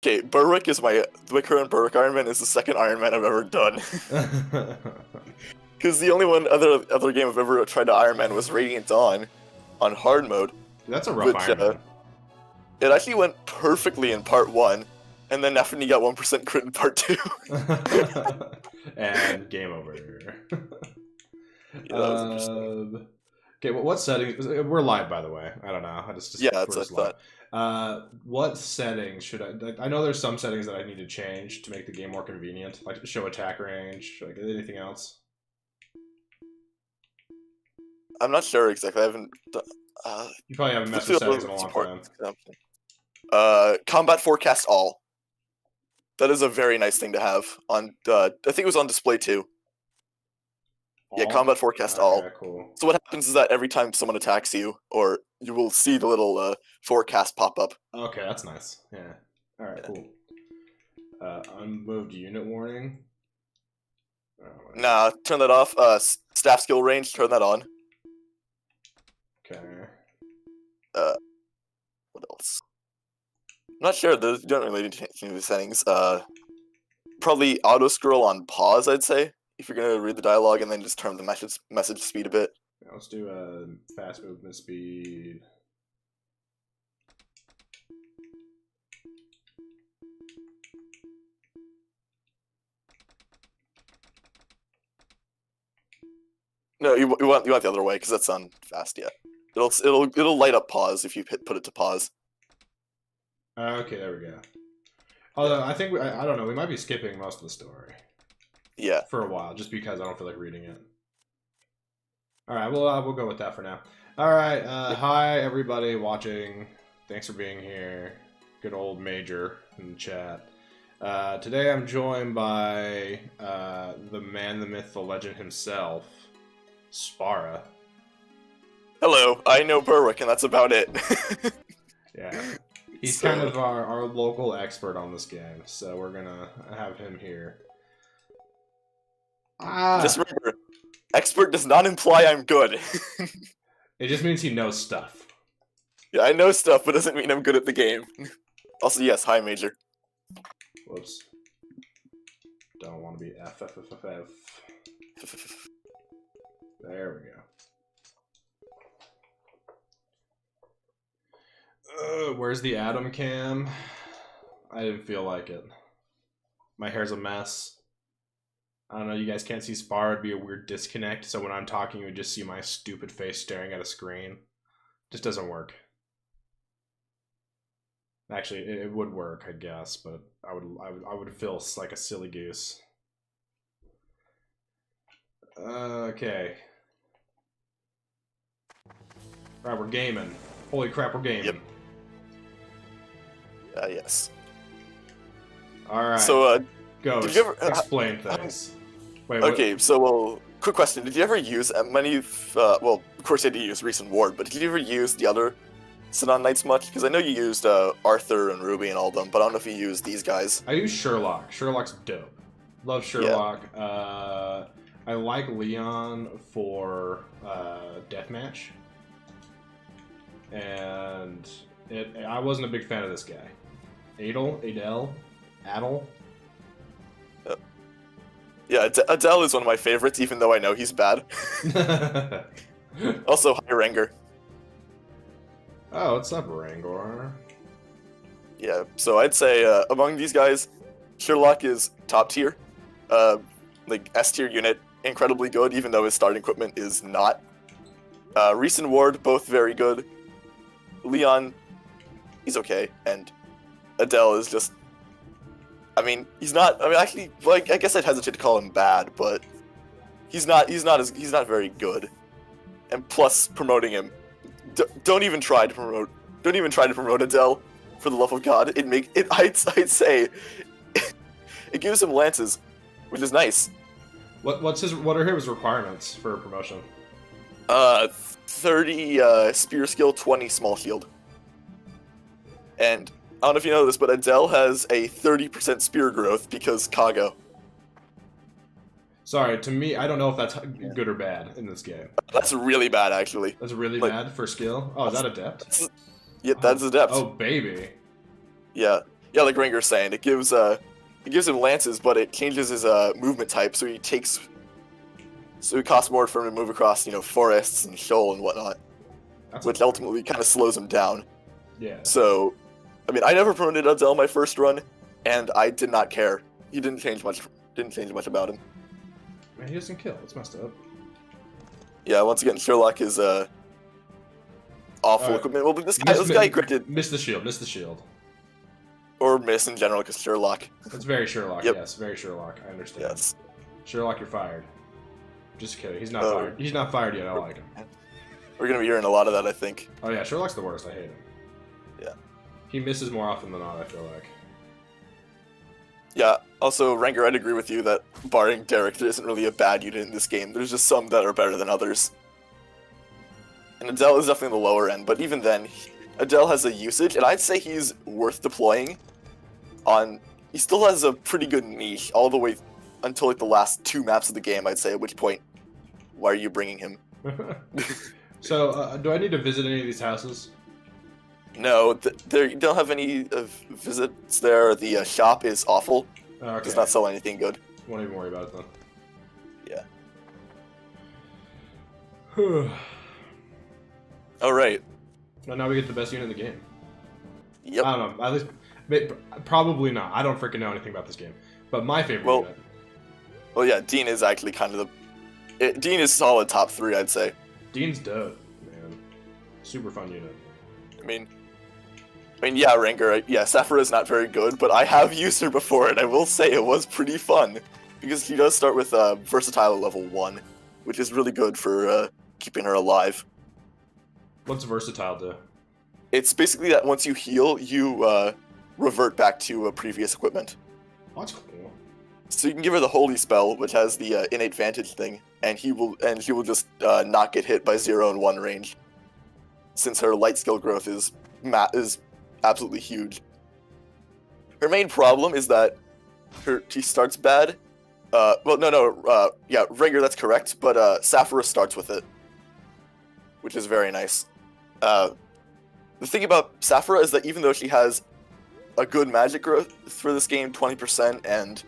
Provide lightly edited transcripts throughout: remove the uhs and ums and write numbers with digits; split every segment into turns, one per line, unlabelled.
Okay, Berwick is my current Berwick Iron Man is the second Iron Man I've ever done. Because the only other game I've ever tried to Iron Man was Radiant Dawn on hard mode.
That's a rough Iron Man.
It actually went perfectly in part 1, and then after you got 1% crit in part 2.
And game over.
Yeah, that was interesting.
Okay, well, what settings? We're live, by the way. I don't know.
Yeah, that's what I
thought. What settings should I know there's some settings that I need to change to make the game more convenient, like show attack range, like anything else?
I'm not sure exactly. I haven't.
You probably haven't messed with settings in a long
time. Combat forecast all. That is a very nice thing to have on. I think it was on display too. All? Yeah, combat forecast all.
Cool.
So what happens is that every time someone attacks you, or you will see the little forecast pop up.
Okay, that's nice. Yeah. All right, cool. Unmoved unit warning.
Oh, nah, turn that off. Staff skill range, turn that on.
Okay.
What else? I'm not sure. Those don't really need to change the settings. Probably auto scroll on pause, I'd say, if you're gonna read the dialogue, and then just turn the message speed a bit.
Yeah, let's do fast movement speed.
No, you want the other way because that's on fast. Yeah, it'll light up pause if you put it to pause.
Okay, there we go. Although I think I don't know, we might be skipping most of the story.
Yeah.
For a while, just because I don't feel like reading it. All right, we'll go with that for now. All right, hi everybody watching. Thanks for being here. Good old Major in the chat. Today I'm joined by the man, the myth, the legend himself, Spara.
Hello, I know Berwick, and that's about it.
Yeah. He's kind of our local expert on this game, so we're gonna have him here.
Just remember, expert does not imply I'm good.
It just means he knows stuff.
Yeah, I know stuff, but doesn't mean I'm good at the game. Also, yes, hi, Major.
Whoops. Don't want to be F. There we go. Where's the Atom cam? I didn't feel like it. My hair's a mess. I don't know, you guys can't see Spar, it'd be a weird disconnect, so when I'm talking you would just see my stupid face staring at a screen. Just doesn't work. Actually, it would work, I guess, but I would feel like a silly goose. Okay. Alright, we're gaming. Holy crap, we're gaming.
Yep. Yes.
Alright.
So,
go.
Did you ever,
explain things. Wait,
okay, so, well, quick question. Did you ever use many, well, of course you did use Recent Ward, but did you ever use the other Sinon Knights much? Because I know you used Arthur and Ruby and all of them, but I don't know if you used these guys.
I use Sherlock. Sherlock's dope. Love Sherlock. Yeah. I like Leon for Deathmatch. And I wasn't a big fan of this guy. Adel?
Yeah, Adele is one of my favorites, even though I know he's bad. Also, hi, Ranger.
Oh, what's up, Rangor?
Yeah, so I'd say among these guys, Sherlock is top tier. Like, S tier unit, incredibly good, even though his starting equipment is not. Recent Ward, both very good. Leon, he's okay, and Adele is just, I mean, he's not, I mean, actually, like, I guess I'd hesitate to call him bad, but he's not very good. And plus, promoting him, don't even try to promote Adele, for the love of God. I'd say, it gives him lances, which is nice.
What are his requirements for promotion?
30 spear skill, 20 small shield. And I don't know if you know this, but Adele has a 30% spear growth because Kago.
Sorry, to me, I don't know if that's good or bad in this game.
That's really bad, actually.
That's really bad for skill? Oh, is that Adept?
Yeah, that's Adept.
Oh, baby.
Yeah. Yeah, like Ranger's saying, it gives him lances, but it changes his movement type, so it costs more for him to move across, forests and shoal and whatnot, which ultimately kind of slows him down.
Yeah.
So, I mean, I never promoted Adele my first run, and I did not care. He didn't change much. Didn't change much about him.
Man, he doesn't kill. It's messed up.
Yeah, once again, Sherlock is awful equipment. Well, but this guy granted
Miss the shield. Miss the shield.
Or miss in general, because Sherlock.
It's very Sherlock.
Yep.
Yes, very Sherlock. I understand.
Yes.
Sherlock, you're fired. Just kidding. He's not fired. He's not fired yet. I like him.
We're gonna be hearing a lot of that, I think.
Oh yeah, Sherlock's the worst. I hate him.
Yeah.
He misses more often than not, I feel like.
Yeah. Also, Ranger, I'd agree with you that barring Derek, there isn't really a bad unit in this game. There's just some that are better than others. And Adele is definitely the lower end, but even then, Adele has a usage, and I'd say he's worth deploying on... He still has a pretty good niche all the way until like the last 2 maps of the game, I'd say, at which point, why are you bringing him?
So, do I need to visit any of these houses?
No, you don't have any visits there. The shop is awful.
Okay.
Does not sell anything good.
Won't even worry about it then.
Yeah. Alright.
Well, now we get the best unit in the game.
Yep.
I don't know. At least, probably not. I don't freaking know anything about this game. But my favorite unit.
Well, yeah, Dean is actually kind of Dean is solid top 3, I'd say.
Dean's dope, man. Super fun unit.
I mean, yeah, Ranger, yeah, Sapphire's is not very good, but I have used her before, and I will say it was pretty fun. Because she does start with Versatile at level 1, which is really good for keeping her alive.
What's Versatile do?
It's basically that once you heal, you revert back to previous equipment.
Oh, that's cool.
So you can give her the Holy Spell, which has the innate vantage thing, and she will just not get hit by 0 and 1 range, since her light skill growth is absolutely huge. Her main problem is that she starts bad. Yeah, Ranger, that's correct, but Sapphira starts with it, which is very nice. The thing about Sapphira is that even though she has a good magic growth for this game, 20% and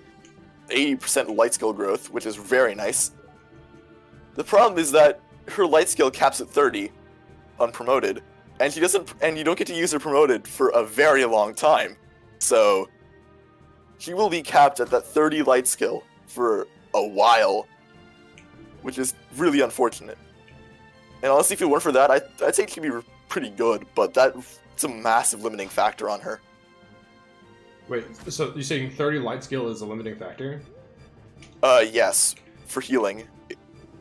80% light skill growth, which is very nice, the problem is that her light skill caps at 30, unpromoted, and you don't get to use her promoted for a very long time. So she will be capped at that 30 light skill for a while, which is really unfortunate. And honestly, if it weren't for that, I'd say she'd be pretty good, but that's a massive limiting factor on her.
Wait, so you're saying 30 light skill is a limiting factor?
Yes, for healing.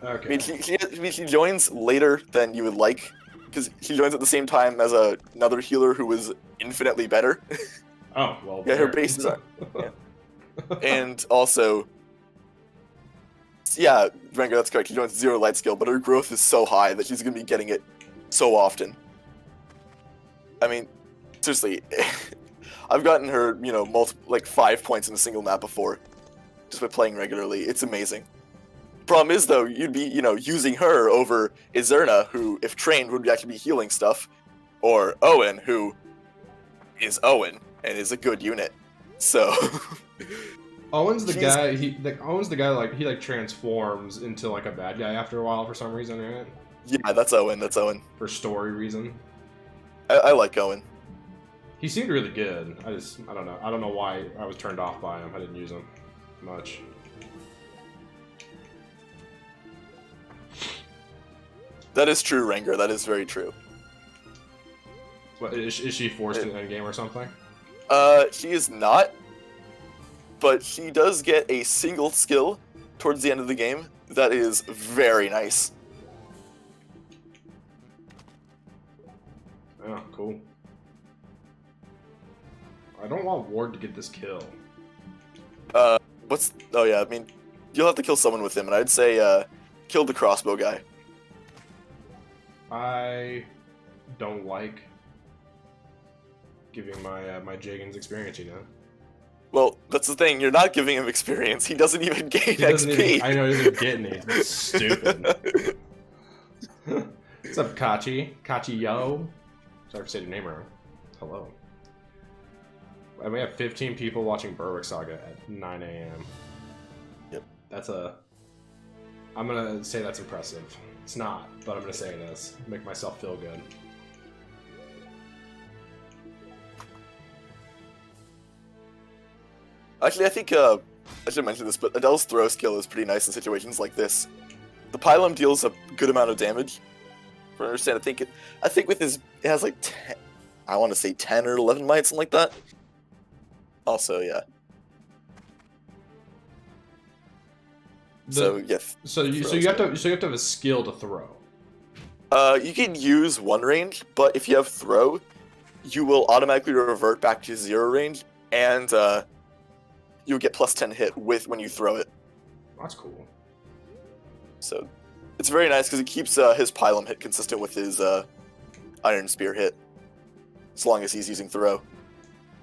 Okay.
I mean, she joins later than you would like, because she joins at the same time as another healer who is infinitely better.
Oh, well.
Yeah, her bases are. Yeah. And also, yeah, Ranger, that's correct. She joins 0 light skill, but her growth is so high that she's going to be getting it so often. I mean, seriously, I've gotten her, like 5 points in a single map before, just by playing regularly. It's amazing. Problem is, though, you'd be, using her over Izerna, who, if trained, would actually be healing stuff, or Owen, who is Owen and is a good unit. So,
Owen's the guy. Owen's the guy. Like he transforms into like a bad guy after a while for some reason, right?
Yeah, that's Owen. That's Owen.
For story reason.
I like Owen.
He seemed really good. I don't know. I don't know why I was turned off by him. I didn't use him much.
That is true, Ranger. That is very true.
What, is she forced in endgame or something?
She is not. But she does get a single skill towards the end of the game that is very nice.
Oh, cool. I don't want Ward to get this kill.
Oh yeah, I mean, you'll have to kill someone with him, and I'd say, kill the crossbow guy.
I don't like giving my Jagan's experience,
Well, that's the thing, you're not giving him experience. He doesn't even gain XP.
I know he doesn't get any. It's stupid. What's up, Kachi? Kachi, yo? Sorry for saying your name wrong. Hello. And we have 15 people watching Berwick Saga at 9 a.m.
Yep.
That's a... I'm gonna say that's impressive. It's not, but I'm gonna say it is. Make myself feel good.
Actually, I think, I should mention this, but Adele's throw skill is pretty nice in situations like this. The Pylum deals a good amount of damage. For understand, I think with his, it has like 10, I want to say 10 or 11 might, something like that. Also, yeah. So yes.
So you have to have a skill to throw.
You can use one range, but if you have throw, you will automatically revert back to 0 range, and you'll get plus 10 hit with when you throw it.
That's cool.
So it's very nice because it keeps his Pylum hit consistent with his Iron Spear hit, as long as he's using throw.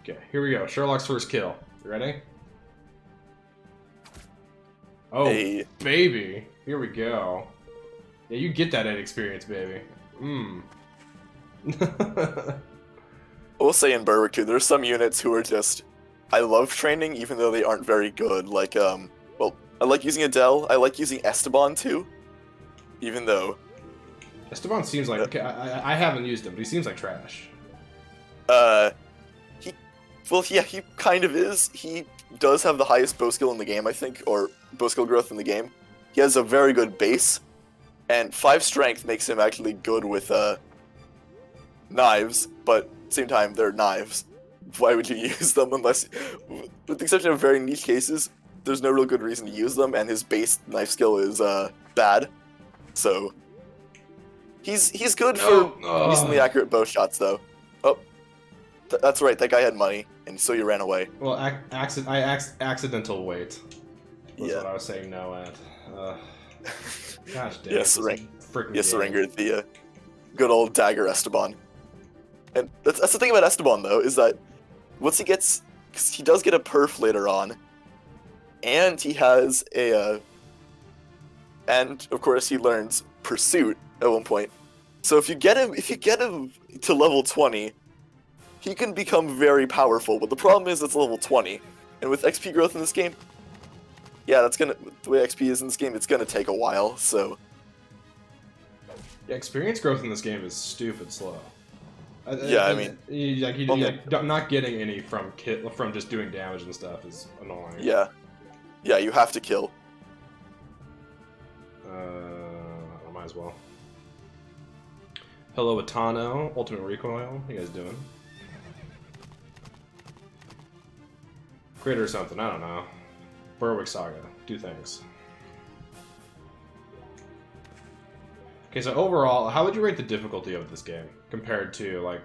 Okay, here we go. Sherlock's first kill. You ready? Oh,
Hey.
baby. Here we go. Yeah, you get that experience, baby.
I will say in Berwick too, there's some units who are just, I love training even though they aren't very good. Like, well, I like using Adele. I like using Esteban too, even though.
Esteban seems like I haven't used him, but he seems like trash.
He kind of is. He does have the highest bow skill in the game, I think, or bow skill growth in the game. He has a very good base, and 5 strength makes him actually good with knives, but at the same time, they're knives. Why would you use them unless, with the exception of very niche cases, there's no real good reason to use them, and his base knife skill is bad. So he's good for decently accurate bow shots, though. Oh, that's right, that guy had money, and so you ran away.
Well, accidental wait. Was
Yeah.
what I was saying no at. Gosh dang.
Yes, Ringer,
game.
the good old dagger Esteban. And that's the thing about Esteban, though, is that once he gets, because he does get a perf later on, and he has a, and of course he learns pursuit at one point. So if you get him to level 20, he can become very powerful. But the problem is it's level 20, and with XP growth in this game, yeah, the way XP is in this game, it's gonna take a while. So
yeah, experience growth in this game is stupid slow.
Yeah, I mean,
not getting any from just doing damage and stuff is annoying.
Yeah, you have to kill.
I might as well. Hello, Atano, Ultimate Recoil. How you guys doing? Crit or something, I don't know. Berwick Saga, do things. Okay, so overall, how would you rate the difficulty of this game compared to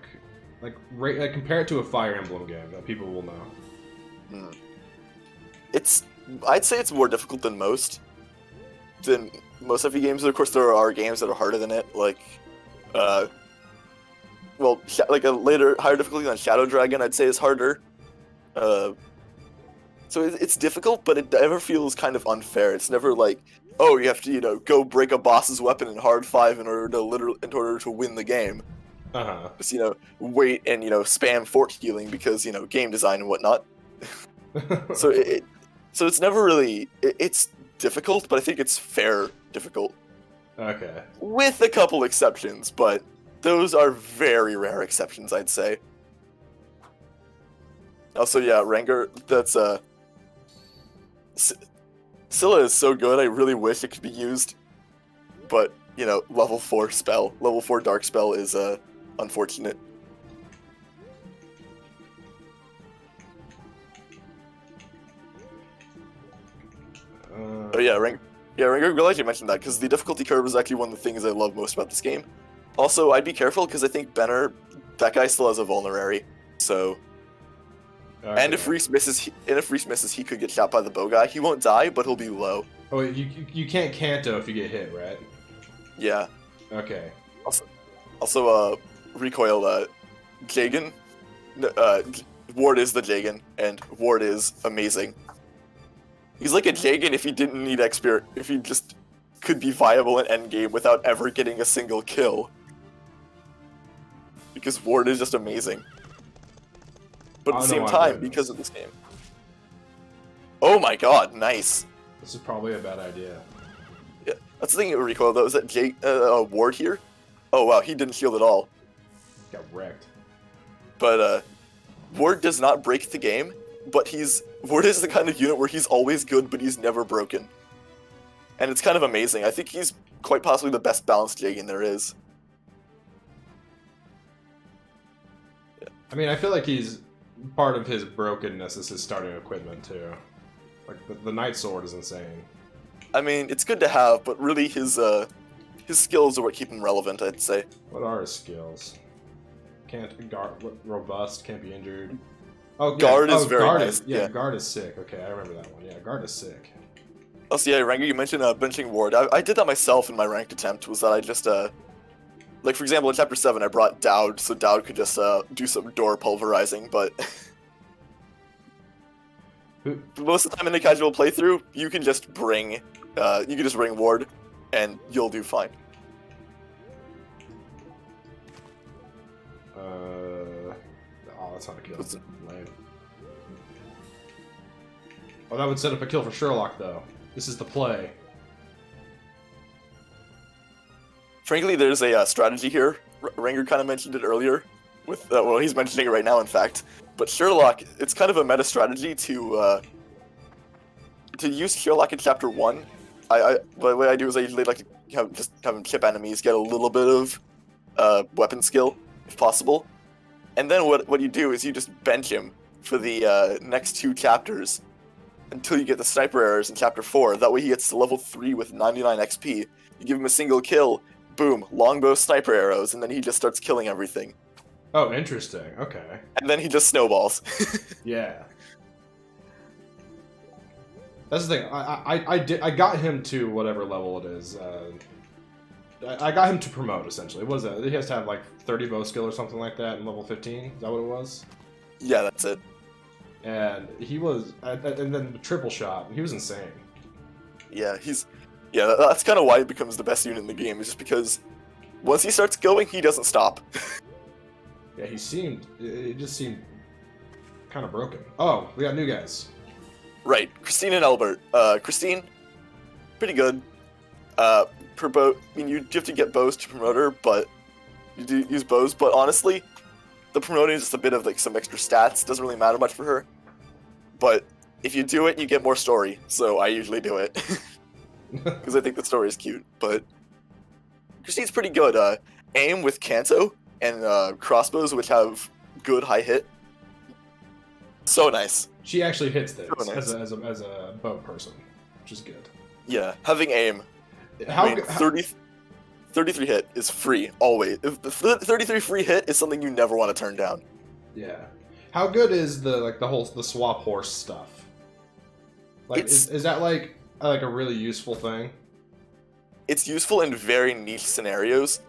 compare it to a Fire Emblem game that people will know?
I'd say it's more difficult than most FE games. Of course, there are games that are harder than it, like, like a higher difficulty than Shadow Dragon, I'd say is harder. So it's difficult, but it never feels kind of unfair. It's never like, oh, you have to, go break a boss's weapon in hard 5 in order to win the game. Just, wait and, spam fort healing because, game design and whatnot. So it's never really, it's difficult, but I think it's fair difficult.
Okay.
With a couple exceptions, but those are very rare exceptions, I'd say. Also, yeah, Ranger, that's, Scylla is so good, I really wish it could be used. But, level 4 spell, level 4 dark spell is, unfortunate. Oh yeah, Ranger, glad you mentioned that, because the difficulty curve is actually one of the things I love most about this game. Also, I'd be careful, because I think Benner, that guy still has a vulnerary, so... Okay. And if Reese misses, he could get shot by the bow guy. He won't die, but he'll be low.
Oh, you can't Kanto if you get hit, right?
Yeah.
Okay.
Also, recoil, Jagan. Ward is the Jagan, and Ward is amazing. He's like a Jagan if he didn't need XP, if he just could be viable in endgame without ever getting a single kill. Because Ward is just amazing. but at
I
the
know
same
I'm
time,
doing
because
this.
of this game. Oh my god, nice.
This is probably a bad idea.
Yeah, that's the thing, Rico, though, is that Ward here? Oh wow, he didn't shield at all.
Got wrecked.
But, Ward does not break the game, but Ward is the kind of unit where he's always good, but he's never broken. And it's kind of amazing. I think he's quite possibly the best balanced Jagan there is.
Yeah. I mean, I feel like he's part of his brokenness is his starting equipment too. Like the Knight Sword is insane.
I mean, it's good to have, but really his skills are what keep him relevant, I'd say.
What are his skills? Can't guard, robust, can't be injured. Oh, yeah.
Guard is very
guard
nice.
yeah, guard is sick. Okay, I remember that one. Yeah, guard is sick.
Oh, so yeah, Ranger, you mentioned benching Ward. I did that myself in my ranked attempt, was that I just, like, for example, in Chapter 7, I brought Dowd, so Dowd could just do some door pulverizing, but most of the time in a casual playthrough, you can just bring Ward, and you'll do fine.
Oh, that's not a kill. Lame. Oh, that would set up a kill for Sherlock, though. This is the play.
Frankly, there's a strategy here. Ranger kind of mentioned it earlier. Well, he's mentioning it right now, in fact. But Sherlock, it's kind of a meta strategy to use Sherlock in Chapter 1. The way I do is I usually like to just have him chip enemies, get a little bit of weapon skill, if possible. And then what you do is you just bench him for the next 2 chapters until you get the sniper errors in Chapter 4. That way he gets to level 3 with 99 XP. You give him a single kill, boom, longbow sniper arrows, and then he just starts killing everything.
Oh, interesting. Okay.
And then he just snowballs.
Yeah. That's the thing. I got him to whatever level it is. I got him to promote, essentially. What is that? He has to have like 30 bow skill or something like that in level 15. Is that what it was?
Yeah, that's it.
And he was, and then the triple shot. He was insane.
Yeah, that's kind of why he becomes the best unit in the game. Is just because once he starts going, he doesn't stop.
Yeah, it just seemed kind of broken. Oh, we got new guys.
Right, Christine and Albert. Christine, pretty good. You have to get bows to promote her, but you do use bows. But honestly, the promoting is just a bit of like some extra stats. Doesn't really matter much for her. But if you do it, you get more story. So I usually do it because I think the story is cute. But Christine's pretty good. Aim with Kanto and crossbows, which have good high hit. So nice.
She actually hits things
So nice.
as a bow person, which is good.
Yeah, having aim.
How,
I mean, 33 hit is free, always. If the 33 free hit is something you never want to turn down.
Yeah. How good is the swap horse stuff? Like, is that like a really useful thing?
It's useful in very niche scenarios.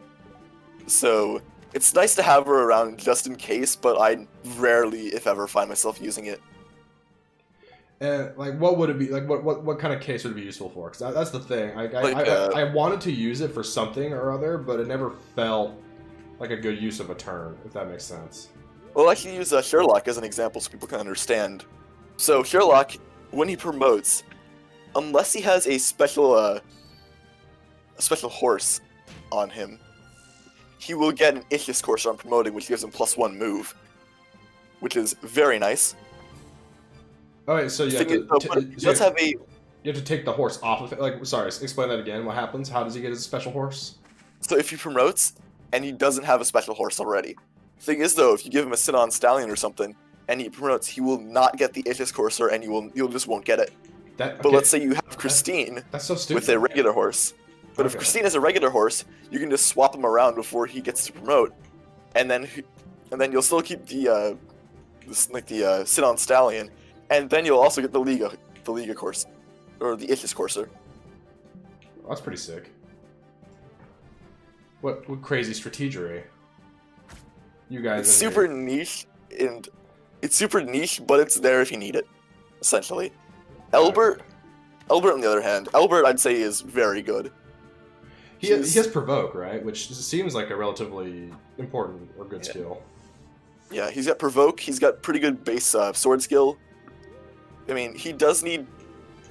So it's nice to have her around just in case, but I rarely, if ever, find myself using it.
And like, what would it be? Like, what kind of case would it be useful for? Because that's the thing. I wanted to use it for something or other, but it never felt like a good use of a turn, if that makes sense.
Well, I can use Sherlock as an example so people can understand. So Sherlock, when he promotes, unless he has a special horse on him, he will get an Ichthys courser on promoting, which gives him +1 move, which is very nice.
Oh, wait, so you have to take the horse off of it. Like, sorry, explain that again. What happens? How does he get his special horse?
So if he promotes and he doesn't have a special horse already, thing is though, if you give him a sit-on stallion or something and he promotes, he will not get the Ichthys courser and you just won't get it. But let's say you have Christine
that's so stupid.
with a regular horse. But if Christine has a regular horse, you can just swap him around before he gets to promote, and then you'll still keep the sit-on stallion, and then you'll also get the Liga course, or the Ichthys courser.
Oh, that's pretty sick. What crazy strategery. You guys.
It's super niche, but it's there if you need it, essentially. Albert, on the other hand, I'd say is very good.
He has provoke, right? Which seems like a relatively important or good skill.
Yeah, he's got Provoke. He's got pretty good base sword skill. I mean, he does need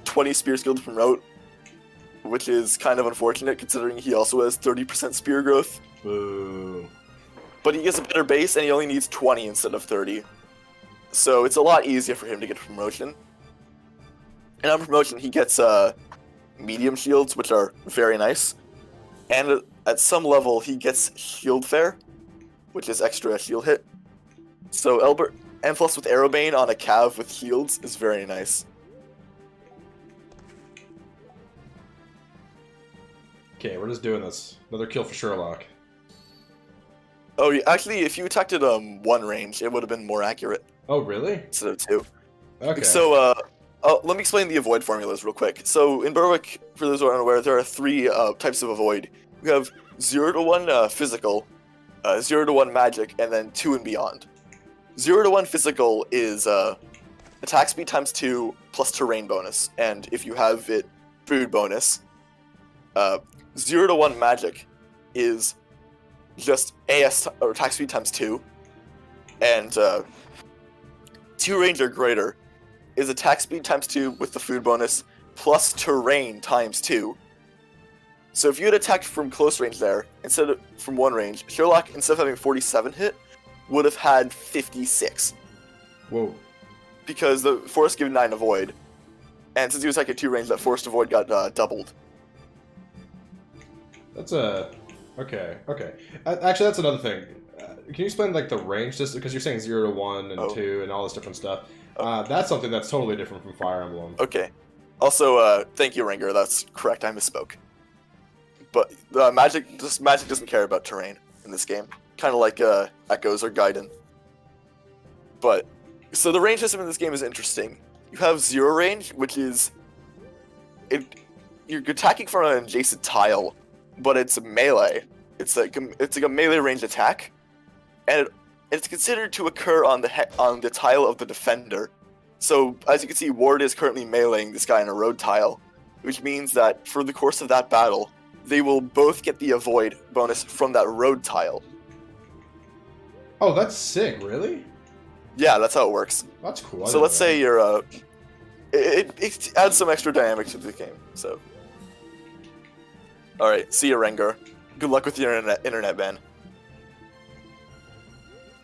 20 spear skill to promote, which is kind of unfortunate considering he also has 30% spear growth.
Boo.
But he gets a better base and he only needs 20 instead of 30. So it's a lot easier for him to get promotion. And on promotion, he gets medium shields, which are very nice. And at some level, he gets Shield Fair, which is extra shield hit. So Elbert, and plus with Aerobane on a Cav with shields is very nice.
Okay, we're just doing this. Another kill for Sherlock.
Oh, actually, if you attacked at one range, it would have been more accurate.
Oh, really?
Instead of two.
Okay.
So, let me explain the avoid formulas real quick. So, in Berwick, for those who are unaware, there are three types of avoid. We have 0 to 1 physical, 0 to 1 magic, and then 2 and beyond. 0 to 1 physical is attack speed times 2 plus terrain bonus, and if you have it, food bonus. 0 to 1 magic is just AS or attack speed times 2, and 2 range or greater is attack speed times 2 with the food bonus plus terrain times 2. So if you had attacked from close range there, instead of from one range, Sherlock, instead of having 47 hit, would have had 56.
Whoa.
Because the force given 9 avoid. And since he was like at 2 range, that forced avoid got doubled.
That's a... Okay, okay. Actually, that's another thing. Can you explain, like, the range system? Because you're saying 0 to 1 and 2 and all this different stuff. That's something that's totally different from Fire Emblem.
Okay. Also, thank you, Ringer. That's correct. I misspoke. But magic doesn't care about terrain in this game. Kind of like Echoes or Gaiden. But, so the range system in this game is interesting. You have 0 range, which is... You're attacking from an adjacent tile, but it's melee. It's like a melee range attack, and it's considered to occur on the tile of the defender. So, as you can see, Ward is currently meleeing this guy on a road tile, which means that for the course of that battle, they will both get the avoid bonus from that road tile.
Oh, that's sick, really?
Yeah, that's how it works.
That's cool.
So let's say you're, it adds some extra dynamic to the game, so. Alright, see ya, Rengar. Good luck with your internet ban.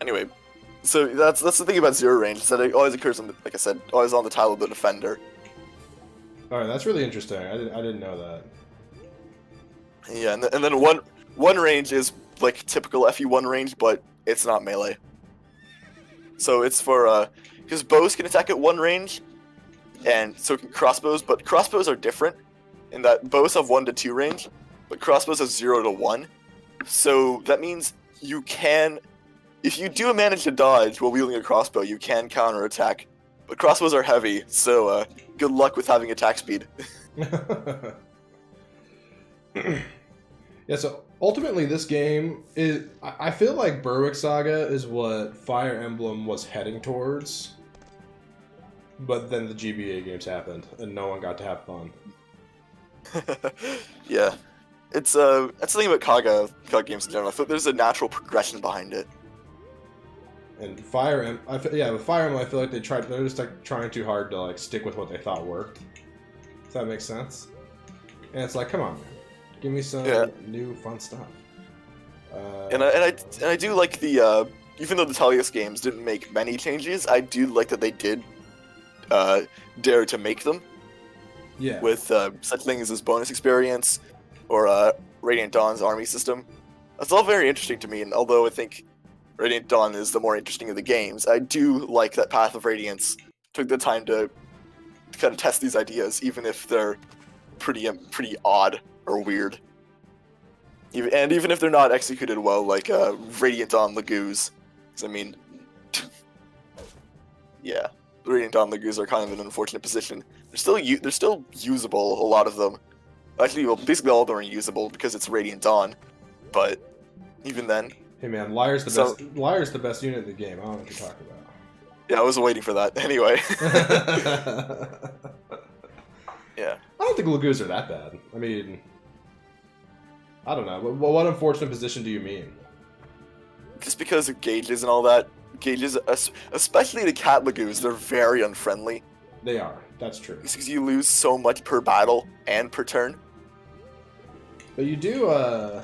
Anyway, so that's the thing about 0 range, is that it always occurs on, like I said, always on the tile of the defender.
Alright, that's really interesting. I didn't know that.
Yeah, and then one range is like typical FE1 range, but it's not melee. So it's for, because bows can attack at 1 range, and so can crossbows, but crossbows are different, in that bows have 1 to 2 range, but crossbows have 0 to 1. So that means you can, if you do manage to dodge while wielding a crossbow, you can counterattack. But crossbows are heavy, so good luck with having attack speed.
Yeah, so ultimately this game is... I feel like Berwick Saga is what Fire Emblem was heading towards. But then the GBA games happened, and no one got to have fun.
Yeah. It's that's the thing about Kaga games in general. I feel there's a natural progression behind it.
And Fire Emblem... with Fire Emblem, I feel like they're just like trying too hard to like stick with what they thought worked. Does that make sense? And it's like, come on, man. Give me some new fun stuff.
And I do like the even though the Talius games didn't make many changes, I do like that they did dare to make them.
Yeah.
With such things as bonus experience or Radiant Dawn's army system. That's all very interesting to me, and although I think Radiant Dawn is the more interesting of the games, I do like that Path of Radiance took the time to kind of test these ideas, even if they're pretty odd or weird. Even if they're not executed well, like Radiant Dawn Lagoos. Because, I mean, yeah, Radiant Dawn Lagoos are kind of in an unfortunate position. They're still usable, a lot of them. Actually, well, basically all of them are usable because it's Radiant Dawn. But even then...
Hey man, Liar's the best unit in the game. I don't know what you're talking about.
Yeah, I was waiting for that. Anyway. Yeah.
I don't think Lagoos are that bad. I mean... I don't know. What unfortunate position do you mean?
Just because of gauges and all that, gauges, especially the cat lagoos, they're very unfriendly.
They are. That's true.
Because you lose so much per battle and per turn.
But you do,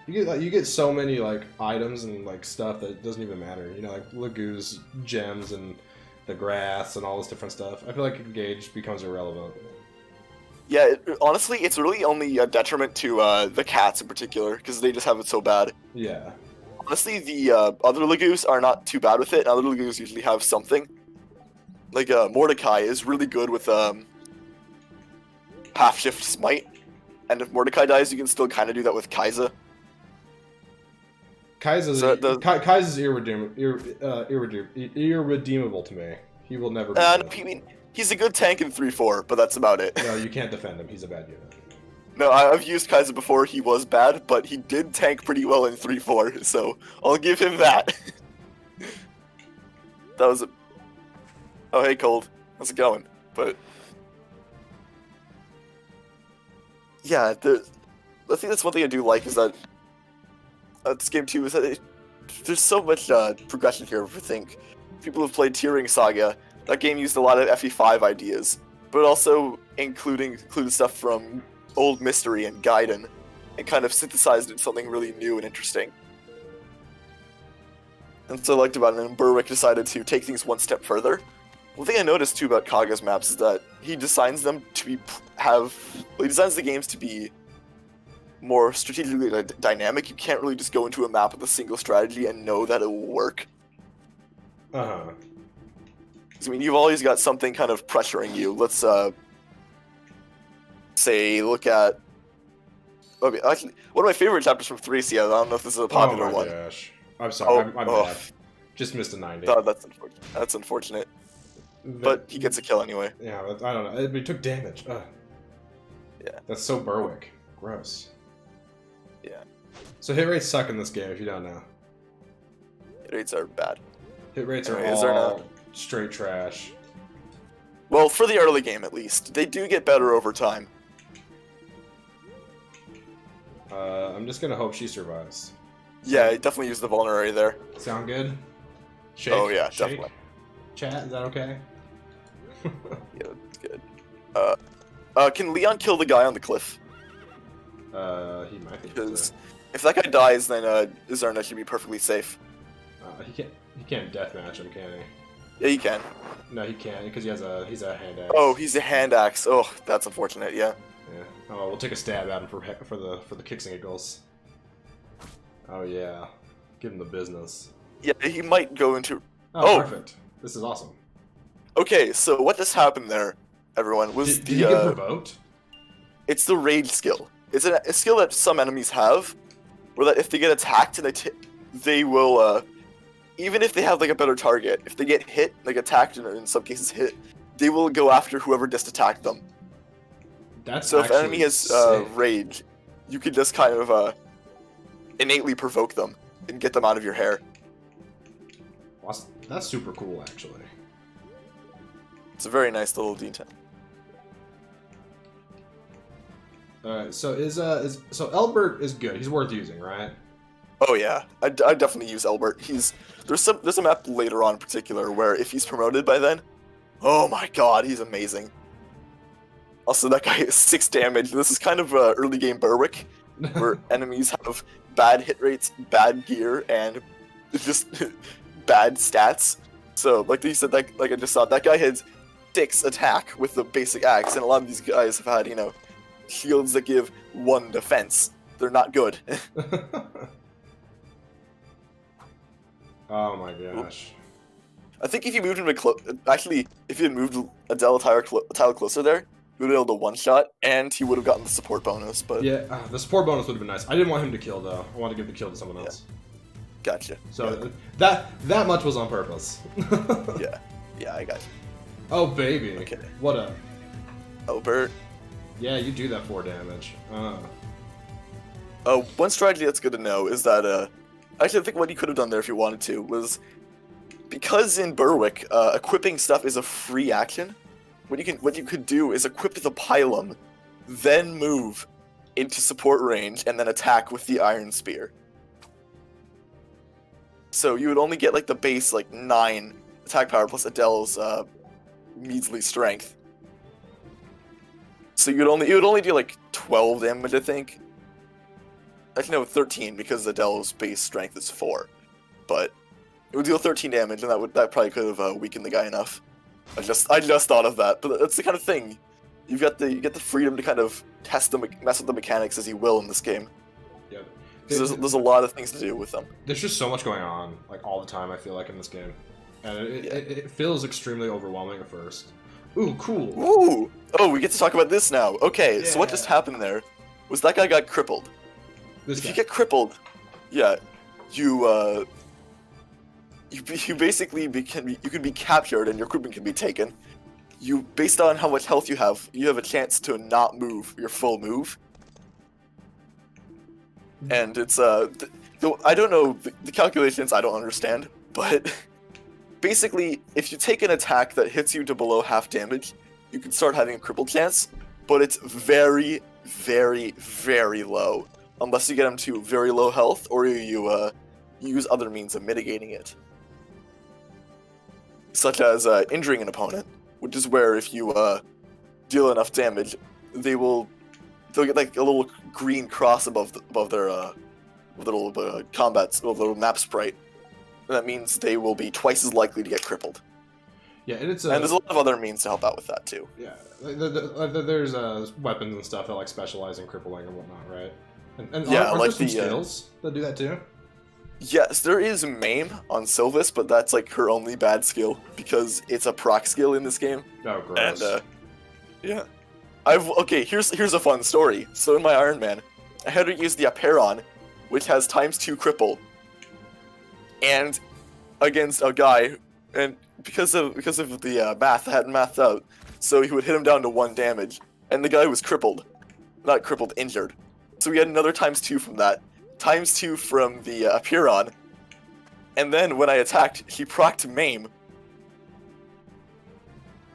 you get so many like items and like stuff that it doesn't even matter. You know, like lagoos, gems, and the grass and all this different stuff. I feel like a gauge becomes irrelevant.
Yeah, honestly, it's really only a detriment to the cats in particular, because they just have it so bad.
Yeah.
Honestly, the other lagoos are not too bad with it, and other lagoos usually have something. Like, Mordecai is really good with half-shift smite, and if Mordecai dies, you can still kind of do that with Kai'Sa.
Kai'Sa's irredeemable to me. He will never be good.
I mean, he's a good tank in 3-4, but that's about it.
No, you can't defend him. He's a bad unit.
No, I've used Kai'Sa before. He was bad, but he did tank pretty well in 3-4, so I'll give him that. That was a... Oh, hey, Cold. How's it going? But... Yeah, I think that's one thing I do like, is that this game too, is that there's so much progression here. I think people have played tiering Saga. That game used a lot of FE5 ideas, but also included stuff from old Mystery and Gaiden, and kind of synthesized it into something really new and interesting. And so I liked about it, and Berwick decided to take things one step further. One thing I noticed too about Kaga's maps is that he designs them to he designs the games to be more strategically dynamic. You can't really just go into a map with a single strategy and know that it will work.
Uh-huh.
I mean, you've always got something kind of pressuring you. Let's say look at. Okay, actually, one of my favorite chapters from 3C. I don't know if this is a popular one.
Oh my gosh. I'm sorry. I'm
oh.
bad. Just missed a 90.
Oh, that's unfortunate. That's unfortunate. But he gets a kill anyway.
Yeah, I don't know. He took damage. Ugh.
Yeah.
That's so Berwick. Gross.
Yeah.
So hit rates suck in this game if you don't know.
Hit rates are bad.
Hit rates
Anyway,
are
is there
all
not?
straight trash.
Well, for the early game at least. They do get better over time.
I'm just gonna hope she survives.
Yeah, I definitely use the vulnerary there.
Sound good? Shake?
Oh yeah,
Shake?
definitely.
Chat, is that okay?
Yeah, that's good. Can Leon kill the guy on the cliff?
He might be.
Because if that guy dies, then Izerna should be perfectly safe.
He can't deathmatch him, can he?
Yeah, he can.
No, he can't because he's a hand axe.
Oh, he's a hand axe. Oh, that's unfortunate. Yeah.
Yeah. Oh, we'll take a stab at him for the kicks and giggles. Oh yeah, give him the business.
Yeah, he might go into.
Oh, perfect. This is awesome.
Okay, so what just happened there, everyone, was
Did he get provoked?
It's the rage skill. It's a skill that some enemies have, where that if they get attacked and they will, even if they have like a better target, if they get hit, like attacked and in some cases hit, they will go after whoever just attacked them.
That's
so if an enemy has rage, you can just kind of innately provoke them and get them out of your hair.
Well, that's super cool, actually.
It's a very nice little detail.
Alright, so so Elbert is good. He's worth using, right?
Oh yeah, I definitely use Elbert. There's a map later on in particular where if he's promoted by then, oh my god, he's amazing. Also, that guy is 6 damage. This is kind of early game Berwick, where enemies have bad hit rates, bad gear, and just bad stats. So, like you said, like I just saw, that guy has 6 attack with the basic axe, and a lot of these guys have had, shields that give 1 defense. They're not good.
Oh my gosh.
I think if you moved him to if you had moved Adele a tile closer there, he would have been able to one-shot, and he would have gotten the support bonus, but...
Yeah, the support bonus would have been nice. I didn't want him to kill, though. I wanted to give the kill to someone else.
Gotcha.
So, that much was on purpose.
Yeah, I got you.
Oh, baby.
Okay.
What up?
Albert.
Yeah, you do that 4 damage.
One strategy that's good to know is that, actually, I think what you could have done there if you wanted to was, because in Berwick, equipping stuff is a free action, what you could do is equip the pylum, then move into support range, and then attack with the iron spear. So you would only get like the base like 9 attack power plus Adele's measly strength. So you would only do like 12 damage, I think. Actually, no, 13 because Adele's base strength is 4. But it would deal 13 damage, and that probably could have weakened the guy enough. I just thought of that, but that's the kind of thing. You get the freedom to kind of mess with the mechanics as you will in this game.
Yeah.
There's a lot of things to do with them.
There's just so much going on, like all the time. I feel like in this game, and it feels extremely overwhelming at first. Ooh, cool.
Ooh. Oh, we get to talk about this now. Okay,
Yeah.
so what just happened there was that guy got crippled. If you get crippled, yeah, you basically you can be captured and your equipment can be taken. You, based on how much health you have a chance to not move your full move. And it's I don't know the calculations, I don't understand, but basically if you take an attack that hits you to below half damage, you can start having a crippled chance, but it's very, very, very low unless you get them to very low health or you use other means of mitigating it. Such as injuring an opponent, which is where if you deal enough damage, they'll get like a little green cross above their little little map sprite. And that means they will be twice as likely to get crippled.
Yeah, and it's
and there's a lot of other means to help out with that too.
Yeah, there's weapons and stuff that like specialize in crippling and whatnot, right? And
yeah,
aren't
like
there some skills that do that too?
Yes, there is Maim on Sylvis, but that's like her only bad skill because it's a proc skill in this game.
Oh, gross.
And yeah, here's a fun story. So in my Iron Man, I had to use the Aperon, which has ×2 cripple, and against a guy, and because of the math, I hadn't mathed out, so he would hit him down to 1 damage, and the guy was crippled, not crippled, injured. So we had another ×2 from that. ×2 from the Aperon, and then when I attacked, he procced Maim.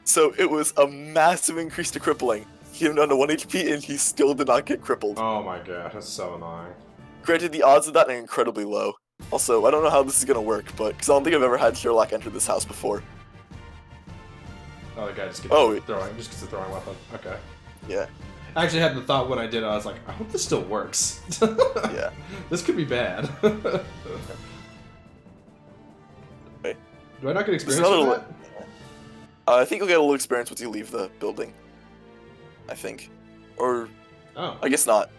So it was a massive increase to crippling. He hit him down to 1 HP, and he still did not get crippled.
Oh my god, that's so annoying.
Granted, the odds of that are incredibly low. Also, I don't know how this is gonna work, but because I don't think I've ever had Sherlock enter this house before.
Oh, the guy just gets a throwing weapon. Okay.
Yeah.
I actually had the thought when I did it, I was like, I hope this still works.
Yeah.
This could be bad.
Wait.
Do I not get experience with that?
I think you'll get a little experience once you leave the building. I think. Or...
Oh.
I guess not.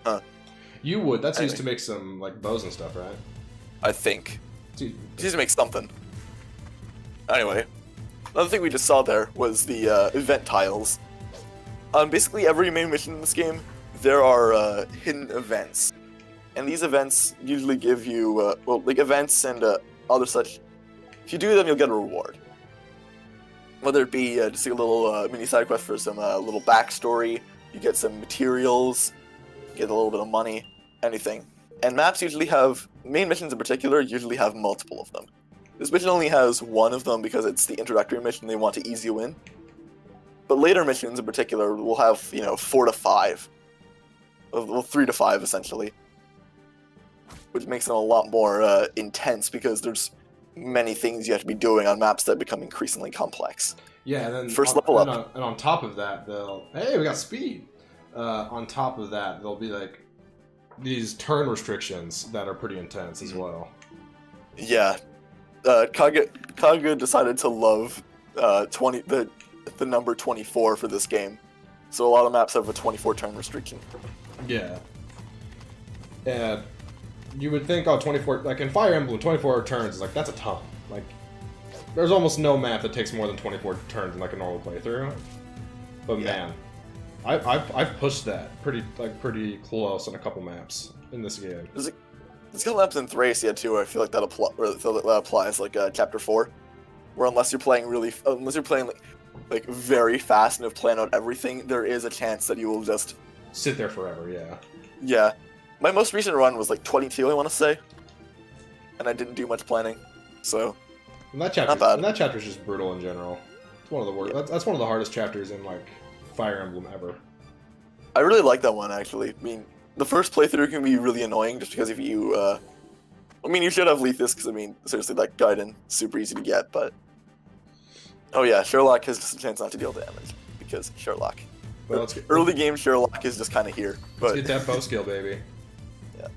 You would. That's used to make some like bows and stuff, right?
I think.
Dude.
It's used to make something. Anyway. Another thing we just saw there was the event tiles. On basically every main mission in this game, there are hidden events. And these events usually give you, like events and other such. If you do them, you'll get a reward. Whether it be just a little mini side quest for some little backstory, you get some materials, you get a little bit of money, anything. And maps usually have, main missions in particular, usually have multiple of them. This mission only has 1 of them because it's the introductory mission, they want to ease you in. But later missions in particular will have, 4 to 5. Well, 3 to 5 essentially. Which makes them a lot more intense because there's many things you have to be doing on maps that become increasingly complex.
Yeah, and then
first level up.
And on top of that, hey, we got speed. On top of that, there'll be like these turn restrictions that are pretty intense as well. Yeah.
Kaga decided to love the number 24 for this game. So a lot of maps have a 24 turn restriction.
Yeah. And you would think, 24, like in Fire Emblem, 24 turns is like, that's a ton. Like, there's almost no map that takes more than 24 turns in like a normal playthrough. But man, I've pushed that pretty close on a couple maps in this game.
There's a couple maps in Thrace, too. I feel like that applies like Chapter 4, where unless you're playing like very fast and have planned out everything, there is a chance that you will just
sit there forever. Yeah.
Yeah. My most recent run was like 22, I want to say, and I didn't do much planning, so
and that chapter,
not bad.
And that chapter's just brutal in general. It's one of the worst. That's one of the hardest chapters in like Fire Emblem ever.
I really like that one actually. I mean, the first playthrough can be really annoying just because if you I mean, you should have Lethus, because, I mean, seriously, that Gaiden, super easy to get, but... Oh yeah, Sherlock has just a chance not to deal damage, because Sherlock.
Well,
Early game Sherlock is just kind of here, but...
Let's get that bow skill, baby.
Yeah.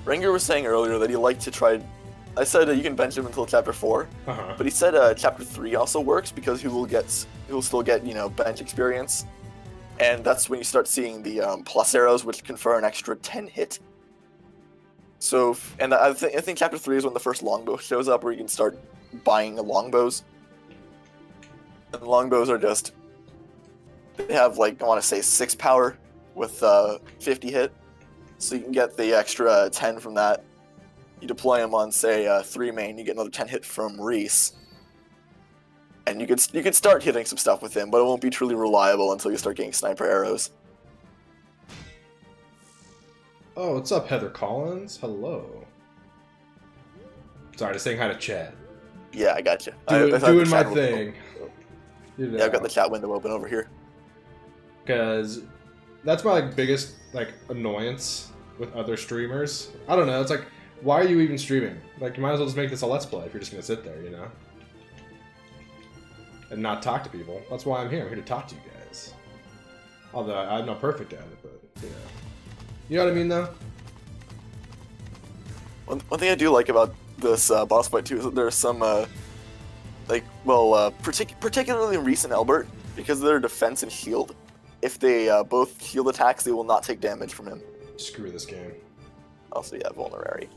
Ranger was saying earlier that he liked to try... I said you can bench him until Chapter 4, but he said Chapter 3 also works, because he will still get, you know, bench experience. And that's when you start seeing the plus arrows, which confer an extra 10 hit. So, and I think Chapter 3 is when the first longbow shows up, where you can start buying longbows. And longbows are just, they have, like, I want to say 6 power with 50 hit. So you can get the extra 10 from that. You deploy them on, say, 3 main, you get another 10 hit from Reese. And you could start hitting some stuff with him, but it won't be truly reliable until you start getting sniper arrows.
Oh, what's up, Heather Collins? Hello. Sorry, just saying hi to chat.
Yeah, I got you.
Doing my thing. You know.
Yeah, I've got the chat window open over here.
Because that's my biggest annoyance with other streamers. I don't know. It's like, why are you even streaming? Like, you might as well just make this a let's play if you're just gonna sit there, you know, and not talk to people. That's why I'm here. I'm here to talk to you guys. Although I'm not perfect at it, but yeah. You know what I mean, though?
One thing I do like about this boss fight, too, is that there's some, particularly in recent Albert, because of their defense and shield, if they both shield attacks, they will not take damage from him.
Screw this game.
Also, yeah, Vulnerary.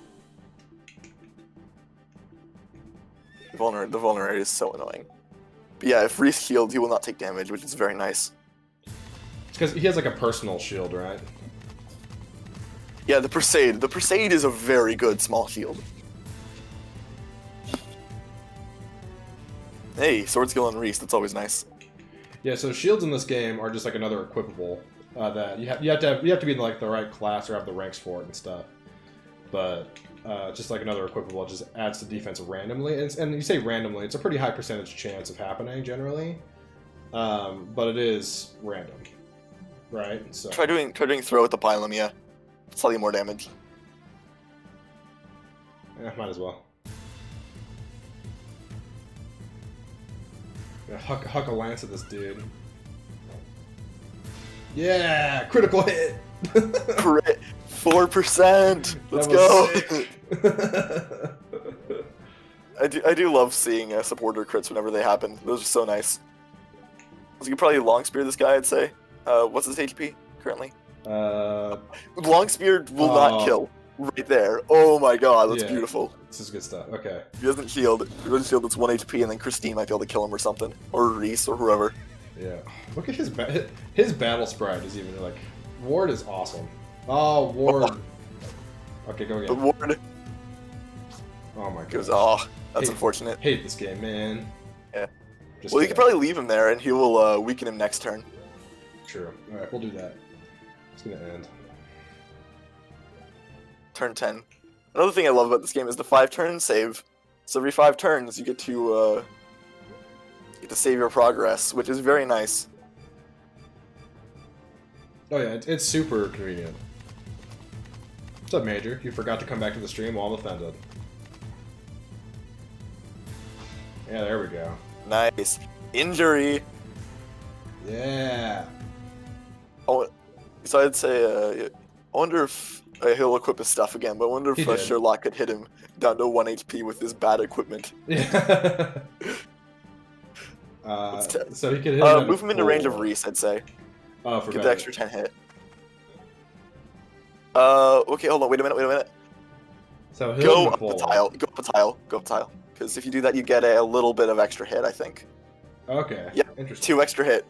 The Vulnerary is so annoying. But yeah, if Reese shield, he will not take damage, which is very nice.
It's because he has, like, a personal shield, right?
Yeah, the Presade. The Presade is a very good small shield. Hey, sword skill and Reese. That's always nice.
Yeah, so shields in this game are just like another equipable that you have to be in like the right class or have the ranks for it and stuff. But just like another equipable, it just adds to defense randomly. And you say randomly, it's a pretty high percentage chance of happening generally, but it is random, right? So
try doing throw with the pylum, yeah. Slightly more damage.
Yeah, might as well. Yeah, huck a lance at this dude. Yeah, critical hit.
Crit 4%. Let's go. I do love seeing supporter crits whenever they happen. Those are so nice. So you can probably long spear this guy, I'd say. What's his HP currently? Long spear will not kill. Right there. Oh my god, that's beautiful.
This is good stuff. Okay.
If he doesn't shield, it's 1 HP, and then Christine might be able to kill him or something. Or Reese, or whoever.
Yeah. Look at his battle sprite is even like... Ward is awesome. Oh, Ward. Okay, go again.
The Ward.
Oh my god.
Goes, that's unfortunate.
Hate this game, man.
Yeah. Well, you could probably leave him there, and he will weaken him next turn.
True. Alright, we'll do that. It's gonna end.
Turn 10. Another thing I love about this game is the 5-turn save. So every 5 turns, you get to save your progress, which is very nice.
Oh yeah, it's super convenient. What's up, Major? You forgot to come back to the stream while I'm offended. Yeah, there we go.
Nice. Injury.
Yeah.
Oh, so I'd say, I wonder if he'll equip his stuff again, but I wonder if Sherlock could hit him down to 1 HP with his bad equipment.
Yeah. So he could hit
move him into range of Reese, I'd say.
Oh, for
get the extra 10 hit. Okay, hold on, wait a minute.
So
go up a tile. Because if you do that, you get a little bit of extra hit, I think.
Okay.
Yeah,
interesting.
2 extra hit.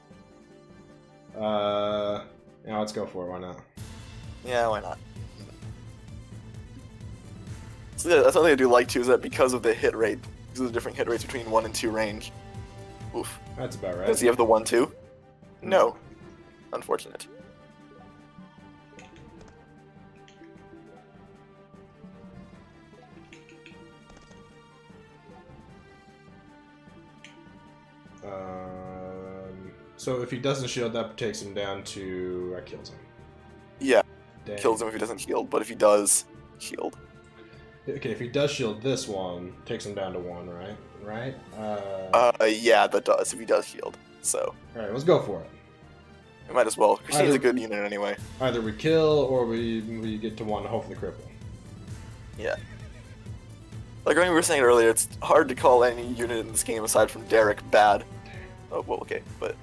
Yeah, let's go for it, why not?
Yeah, why not? So yeah, that's something I do like too, is that because of the hit rate, because of the different hit rates between 1 and 2 range. Oof.
That's about right.
Does he have the 1-2? No. Unfortunate.
So if he doesn't shield, that takes him down to... kills him.
Yeah,
Dang.
kills him if he doesn't shield, but if he does, shield.
Okay, if he does shield this one, takes him down to 1, right? Right?
Yeah, that does, if he does shield. So,
Alright, let's go for it.
we might as well. Christine's
Either-
a good unit anyway.
Either we kill, or we get to 1 and hopefully cripple.
Yeah. Like we were saying earlier, it's hard to call any unit in this game aside from Derek bad. Oh, well, okay, but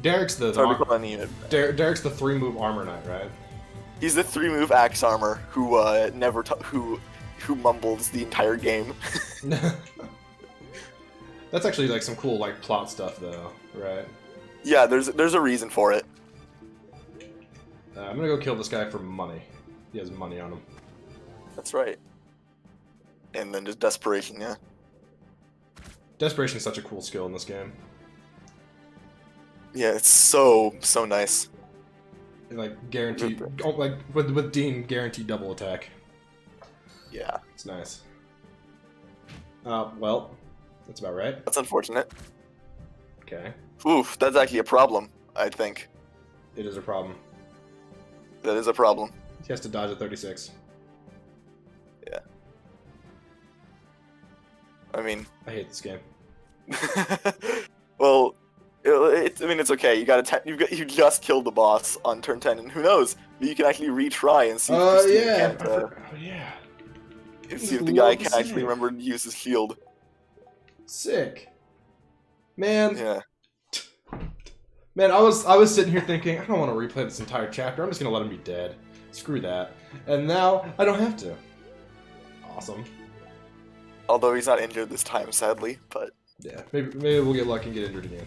Derek's the...
it's hard to call any unit bad.
Derek's the 3-move armor knight, right?
He's the 3-move axe armor who who mumbles the entire game.
That's actually like some cool like plot stuff though, right?
Yeah, there's a reason for it.
I'm gonna go kill this guy for money. He has money on him.
That's right. And then just desperation, yeah.
Desperation is such a cool skill in this game.
Yeah, it's so nice.
And, like guaranteed, like with Dean, guaranteed double attack.
Yeah.
It's nice. Well, that's about right.
That's unfortunate.
Okay.
Oof, that's actually a problem, I think.
It is a problem.
That is a problem.
He has to dodge at 36.
Yeah. I mean...
I hate this game.
Well, I mean, it's okay. You just killed the boss on turn 10, and who knows? You can actually retry and see if Christine
yeah.
can't,
Oh, yeah.
see if the guy can actually remember to use his shield.
Sick. Man.
Yeah.
Man, I was sitting here thinking, I don't want to replay this entire chapter. I'm just gonna let him be dead. Screw that. And now I don't have to. Awesome.
Although he's not injured this time, sadly, but
Yeah, maybe we'll get lucky and get injured again.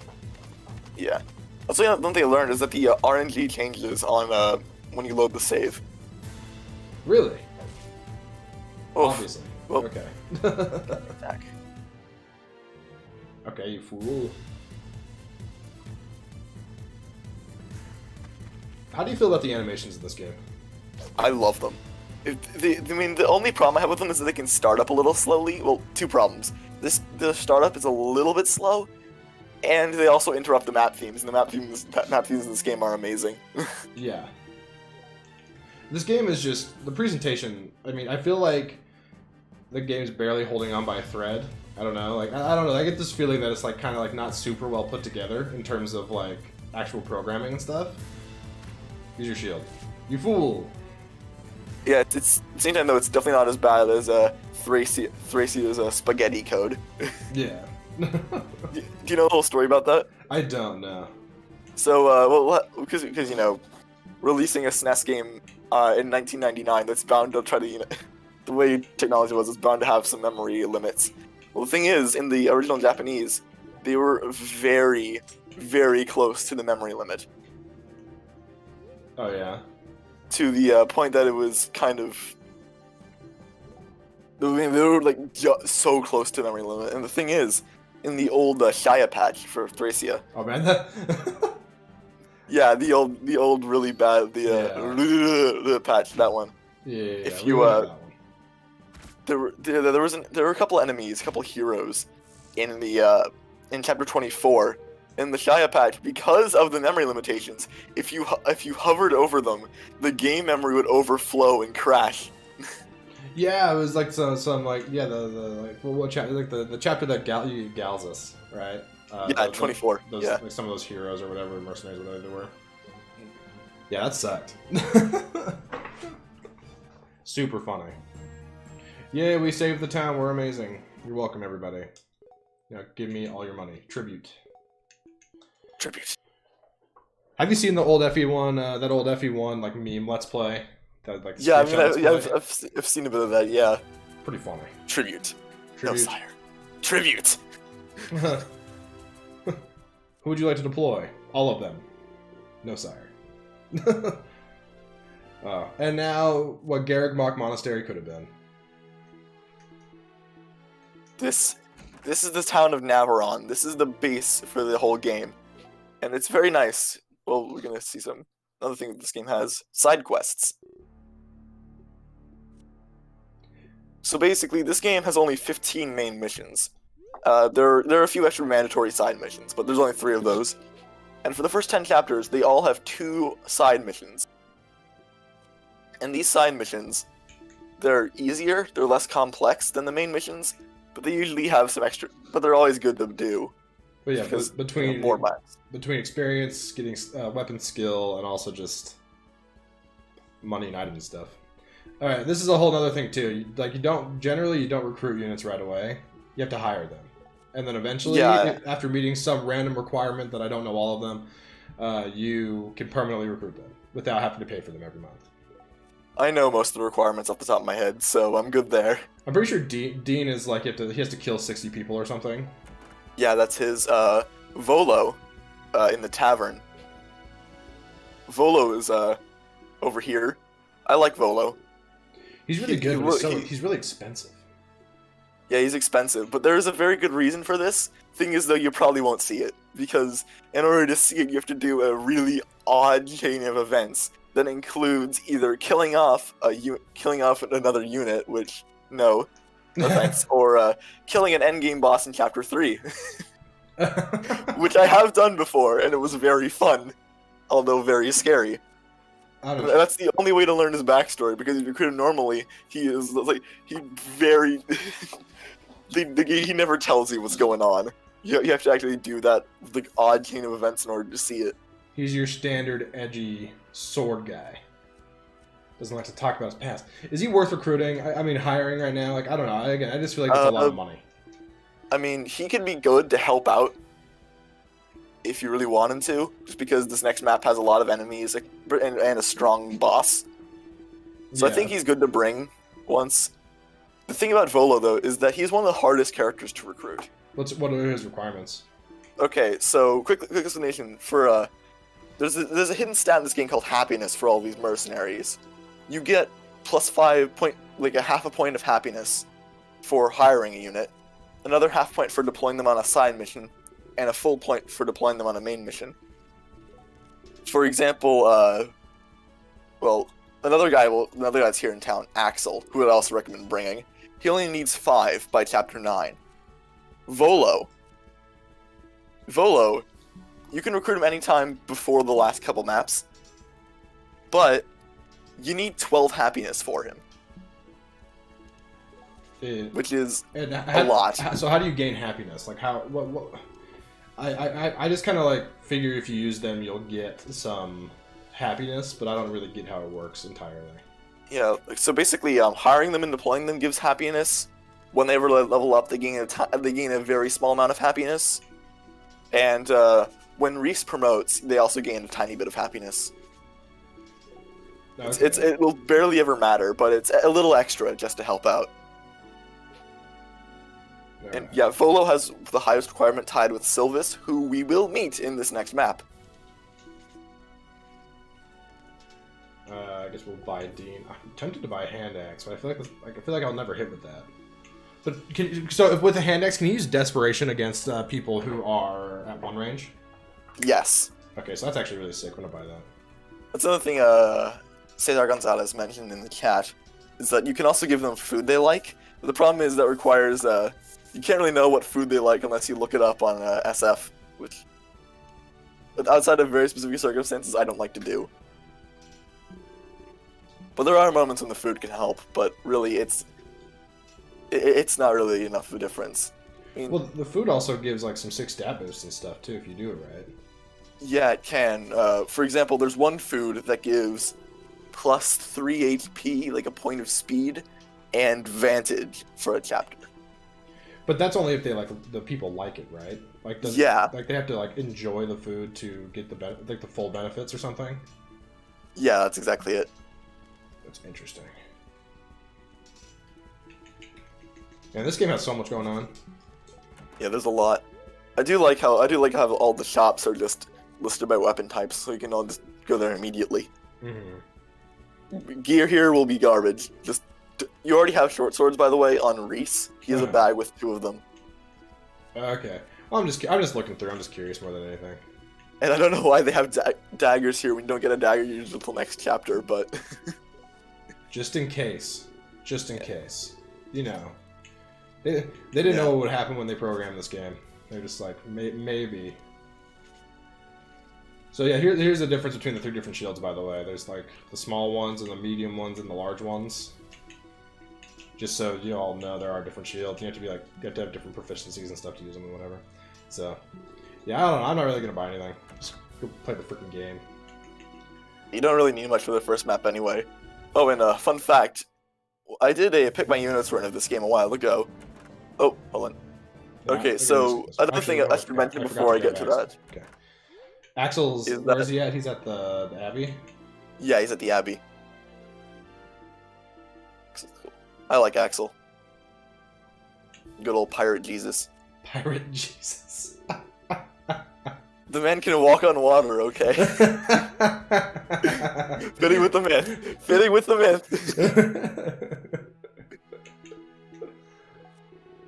yeah. Also, one thing I learned is that the RNG changes on when you load the save.
Really?
Oof.
Obviously.
Well,
Okay.
attack.
Okay, you fool. How do you feel about the animations in this game?
I love them. I mean, the only problem I have with them is that they can start up a little slowly. Well, two problems. The startup is a little bit slow, and they also interrupt the map themes. And the map themes in this game are amazing.
Yeah. This game is just the presentation. I mean, I feel like the game's barely holding on by a thread. I don't know. Like I don't know. I get this feeling that it's like kind of like not super well put together in terms of like actual programming and stuff. Use your shield. You fool.
Yeah, it's at the same time though, it's definitely not as bad as Thrasia's spaghetti code.
Yeah.
Do you know the whole story about that?
I don't know.
So, well, because you know, releasing a SNES game in 1999, that's bound to try to, you know, the way technology was, it's bound to have some memory limits. Well, the thing is, in the original Japanese, they were very, very close to the memory limit.
Oh yeah.
To the point that it was kind of... I mean, they were like so close to the memory limit. And the thing is, in the old Shia patch for Thracia...
Oh man, that...
Yeah, the old really bad, the patch, that one.
Yeah,
if you, there were a couple enemies, a couple heroes in the in chapter 24 in the Shia patch. Because of the memory limitations, if you hovered over them, the game memory would overflow and crash.
Yeah, it was like some like the like what chapter, like the chapter that gals us, right?
Yeah, 24.
Those,
yeah,
like some of those heroes or whatever, mercenaries, whatever they were. Yeah, that sucked. Super funny. Yay, we saved the town. We're amazing. You're welcome, everybody. Now give me all your money. Tribute.
Tribute.
Have you seen the old FE1? That old FE1 like meme Let's Play. That like
yeah, I mean, I've seen a bit of that. Yeah.
Pretty funny.
Tribute.
Tribute.
No, sire. Tribute.
Who would you like to deploy? All of them. No, sire. And now, what Garreg Mach Monastery could have been.
This is the town of Navarone. This is the base for the whole game. And it's very nice. Well, we're gonna see another thing that this game has. Side quests. So basically, this game has only 15 main missions. There are a few extra mandatory side missions, but there's only 3 of those. And for the first 10 chapters, they all have 2 side missions. And these side missions, they're easier, they're less complex than the main missions, but they usually have some extra. But they're always good to do.
But yeah,
Because,
between
more maps.
between experience, getting weapon skill, and also just money and item and stuff. All right, this is a whole other thing too. Like you don't recruit units right away. You have to hire them, and then eventually, after meeting some random requirement that I don't know all of them, you can permanently recruit them without having to pay for them every month.
I know most of the requirements off the top of my head, so I'm good there.
I'm pretty sure Dean is like he has to kill 60 people or something.
Yeah, that's his Volo in the tavern. Volo is over here. I like Volo.
He's really good, but he's really expensive.
Yeah, he's expensive, but there is a very good reason for this. Thing is, though, you probably won't see it, because in order to see it, you have to do a really odd chain of events that includes either killing off another unit, which, no thanks, or killing an endgame boss in Chapter 3. Which I have done before, and it was very fun, although very scary. That's the only way to learn his backstory, because if you recruit him normally, he never tells you what's going on. You have to actually do that odd chain of events in order to see it.
He's your standard edgy sword guy. Doesn't like to talk about his past. Is he worth recruiting? I mean, hiring right now? Like, I don't know. Again, I just feel like it's a lot of money. I
mean, he can be good to help out if you really want him to, just because this next map has a lot of enemies and a strong boss. So yeah. I think he's good to bring once. The thing about Volo, though, is that he's one of the hardest characters to recruit.
What are his requirements?
Okay, so quick explanation for there's a hidden stat in this game called happiness for all these mercenaries. You get +5 point, like a half a point of happiness for hiring a unit, another half point for deploying them on a side mission, and a full point for deploying them on a main mission. For example, another guy that's here in town, Axel, who I'd also recommend bringing. He only needs 5 by Chapter 9. Volo, you can recruit him anytime before the last couple maps, but you need 12 happiness for him. Which is a lot.
So how do you gain happiness? Like I just kind of like figure if you use them, you'll get some happiness, but I don't really get how it works entirely.
Yeah, so basically, hiring them and deploying them gives happiness. When they level up, they gain a very small amount of happiness. And when Reese promotes, they also gain a tiny bit of happiness. Okay. It will barely ever matter, but it's a little extra just to help out. Right. And yeah, Volo has the highest requirement tied with Sylvis, who we will meet in this next map.
I guess we'll buy Dean. I'm tempted to buy a hand axe, but I feel like I'll never hit with that. But so with a hand axe, can you use desperation against people who are at 1 range?
Yes.
Okay, so that's actually really sick. I'm gonna buy that.
That's another thing Cesar Gonzalez mentioned in the chat, is that you can also give them food they like. But the problem is that requires you can't really know what food they like unless you look it up on SF, which outside of very specific circumstances I don't like to do. But there are moments when the food can help, but really it's not really enough of a difference. I mean, well,
the food also gives like some 6 stat boosts and stuff too if you do it right.
Yeah, it can. For example, there's one food that gives +3 HP, like a point of speed, and Vantage for a chapter.
But that's only if the people like it, right? Like
yeah.
Like they have to enjoy the food to get the full benefits or something.
Yeah, that's exactly it.
That's interesting. Yeah, this game has so much going on.
Yeah, there's a lot. I do like how all the shops are just listed by weapon types, so you can all just go there immediately. Mm-hmm. Gear here will be garbage. You already have short swords, by the way, on Reese. He has a bag with 2 of them.
Okay. Well, I'm just looking through. I'm just curious more than anything.
And I don't know why they have daggers here when you don't get a dagger usually until next chapter, but
just in case. Just in case. You know. They didn't know what would happen when they programmed this game. They're just like, maybe. So yeah, here's the difference between the 3 different shields, by the way. There's like the small ones and the medium ones and the large ones. Just so you all know, there are different shields. You have to have different proficiencies and stuff to use them and whatever. So, yeah, I don't know. I'm not really gonna buy anything. Just go play the freaking game.
You don't really need much for the first map anyway. Oh, and fun fact, I did a pick my units run of this game a while ago. Oh, hold on.
Yeah,
okay, so another thing I should mention before I get to that.
Okay. Axel's, where is he at? He's at the Abbey?
Yeah, he's at the Abbey. I like Axel. Good old pirate Jesus.
Pirate Jesus.
The man can walk on water, okay? Fitting with the man. Fitting with the man.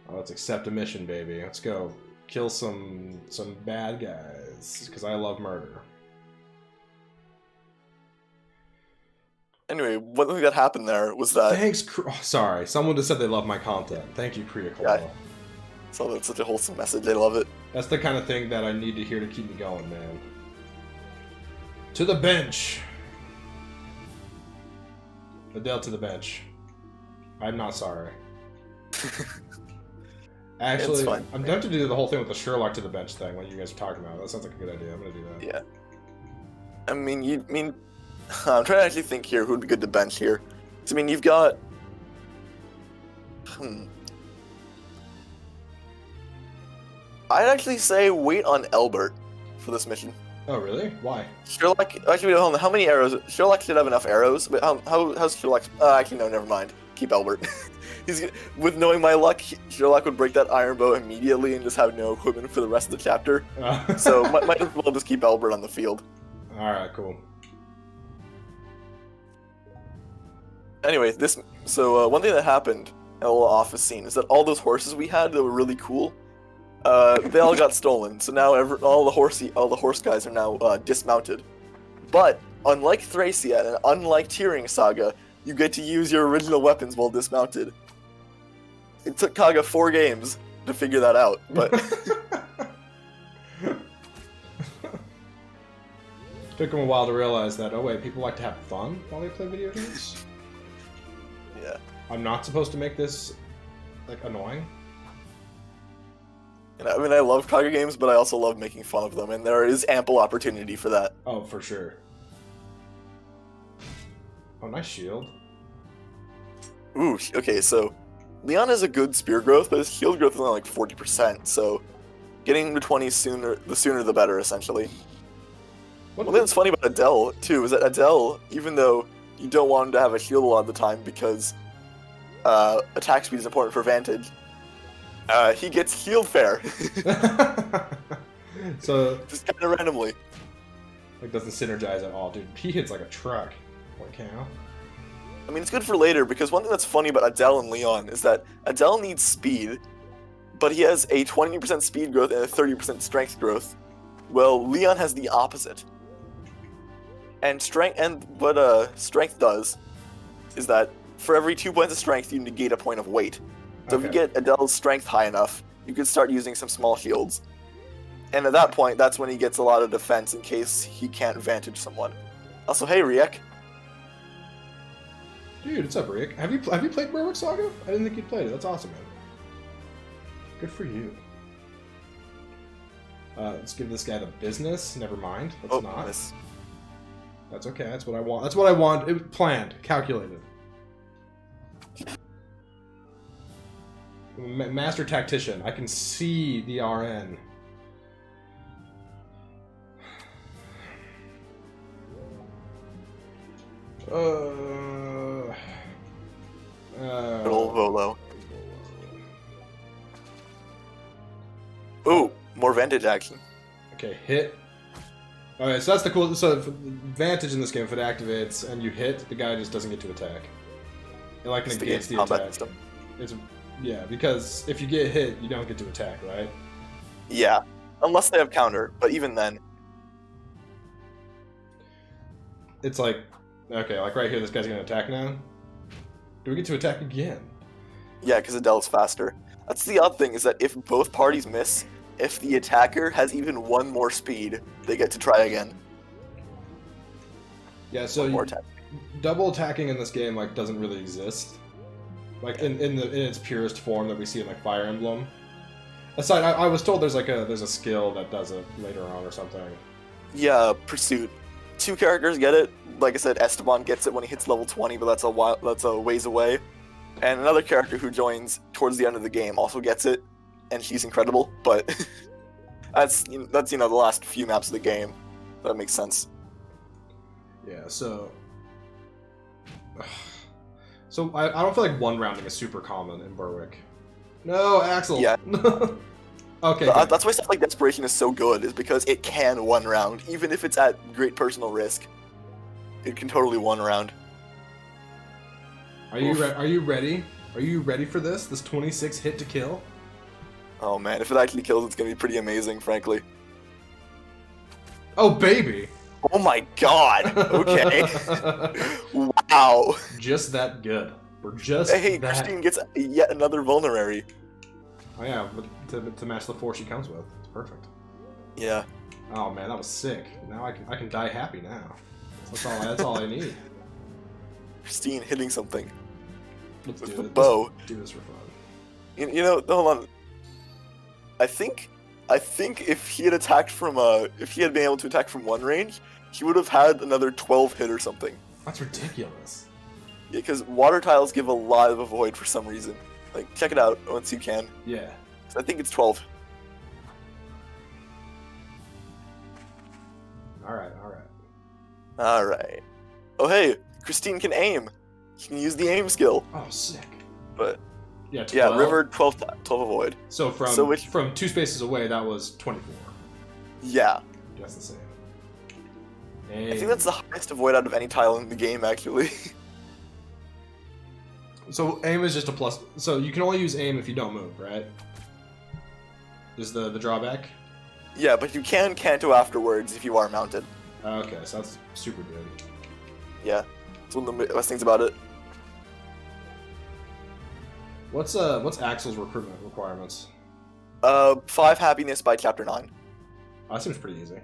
Oh, let's accept a mission, baby. Let's go kill some bad guys, because I love murder.
Anyway, one thing that happened there was that...
Thanks, sorry. Someone just said they love my content. Thank you, Kriya Kola.
Yeah. So that's such a wholesome message. I love it.
That's the kind of thing that I need to hear to keep me going, man. To the bench. Adele to the bench. I'm not sorry. Actually, I'm tempted to do the whole thing with the Sherlock to the bench thing, like you guys are talking about. That sounds like a good idea. I'm gonna do that.
Yeah. I mean, I'm trying to actually think here who would be good to bench here. I mean, you've got... I'd actually say wait on Elbert for this mission.
Oh, really? Why?
Sherlock... Actually, hold on. How many arrows? Sherlock should have enough arrows. But how's Sherlock... actually, no, never mind. Keep Elbert. With knowing my luck, Sherlock would break that iron bow immediately and just have no equipment for the rest of the chapter. So might as well just keep Elbert on the field.
Alright, cool.
Anyway, one thing that happened in a little office scene is that all those horses we had that were really cool, they all got stolen. So now all the horse guys are now dismounted. But unlike Thracia and unlike Tearing Saga, you get to use your original weapons while dismounted. It took Kaga 4 games to figure that out, but
took him a while to realize that, oh wait, people like to have fun while they play video games?
Yeah.
I'm not supposed to make this, like, annoying?
And I mean, I love Kaga games, but I also love making fun of them, and there is ample opportunity for that.
Oh, for sure. Oh, nice shield.
Ooh, okay, so Leon has a good spear growth, but his shield growth is only like 40%, so getting to 20 the sooner the better, essentially. One thing that's funny about Adele, too, is that Adele, even though you don't want him to have a shield a lot of the time because attack speed is important for Vantage, he gets shield fair.
So
just kind of randomly.
Like, doesn't synergize at all. Dude, he hits like a truck. Holy cow.
I mean, it's good for later, because one thing that's funny about Adele and Leon is that Adele needs speed, but he has a 20% speed growth and a 30% strength growth. Well, Leon has the opposite. And what strength does is that for every 2 points of strength, you negate a point of weight. So if you get Adele's strength high enough, you could start using some small shields. And at that point, that's when he gets a lot of defense in case he can't vantage someone. Also, hey, Riek.
Dude, what's up, Rick? Have you played Berwick Saga? I didn't think you'd played it. That's awesome, man. Good for you. Let's give this guy the business. Never mind. Let's not.
Miss.
That's okay. That's what I want. That's what I want. It was planned, calculated. Master Tactician. I can see the RN.
Good old Volo. Ooh, more Vantage action.
Okay, hit. Alright, so that's the cool... So, Vantage in this game, if it activates and you hit, the guy just doesn't get to attack. It, like, negates the attack. It's, yeah, because if you get hit, you don't get to attack, right?
Yeah, unless they have counter, but even then...
It's like... Okay, like right here, this guy's gonna attack now. Do we get to attack again?
Yeah, because Adele's faster. That's the odd thing, is that if both parties miss, if the attacker has even one more speed, they get to try again.
Yeah, so double attacking in this game like doesn't really exist. like in its purest form that we see in like Fire Emblem. Aside, I was told there's a skill that does it later on or something.
Yeah, Pursuit. 2 characters get it. Like I said, Esteban gets it when he hits level 20, but that's a ways away. And another character who joins towards the end of the game also gets it, and she's incredible. But that's the last few maps of the game. That makes sense.
Yeah. So I don't feel like one rounding is super common in Berwick. No, Axel.
Yeah.
Okay.
That's why stuff like Desperation is so good, is because it can one round, even if it's at great personal risk. It can totally one round.
Are you ready? Are you ready for this? This 26 hit to kill?
Oh man, if it actually kills, it's gonna be pretty amazing, frankly.
Oh baby!
Oh my god! Okay. Wow.
Just that good. We're just
Hey,
that...
Christine gets yet another vulnerary.
Oh yeah, to match the 4 she comes with. It's perfect.
Yeah.
Oh man, that was sick. Now I can die happy now. That's all I need.
Christine hitting something.
Let's
with
do
the
it.
bow.
Let's do this for fun.
Hold on. I think if he had attacked from if he had been able to attack from one range, he would have had another 12 hit or something.
That's ridiculous.
Yeah, because water tiles give a lot of avoid for some reason. Like, check it out once you can.
Yeah.
I think it's 12. Alright. Oh hey, Christine can aim. She can use the aim skill.
Oh, sick.
But
yeah, 12.
yeah, River 12 avoid.
So from 2 spaces away, that was 24.
Yeah.
That's the same.
I think that's the highest avoid out of any tile in the game, actually.
So aim is just a plus. So you can only use aim if you don't move, right? Is the drawback?
Yeah, but you can canto afterwards if you are mounted.
Okay, so that's super good.
Yeah, it's one of the best things about it.
What's Axel's recruitment requirements?
5 happiness by chapter 9.
Oh, that seems pretty easy.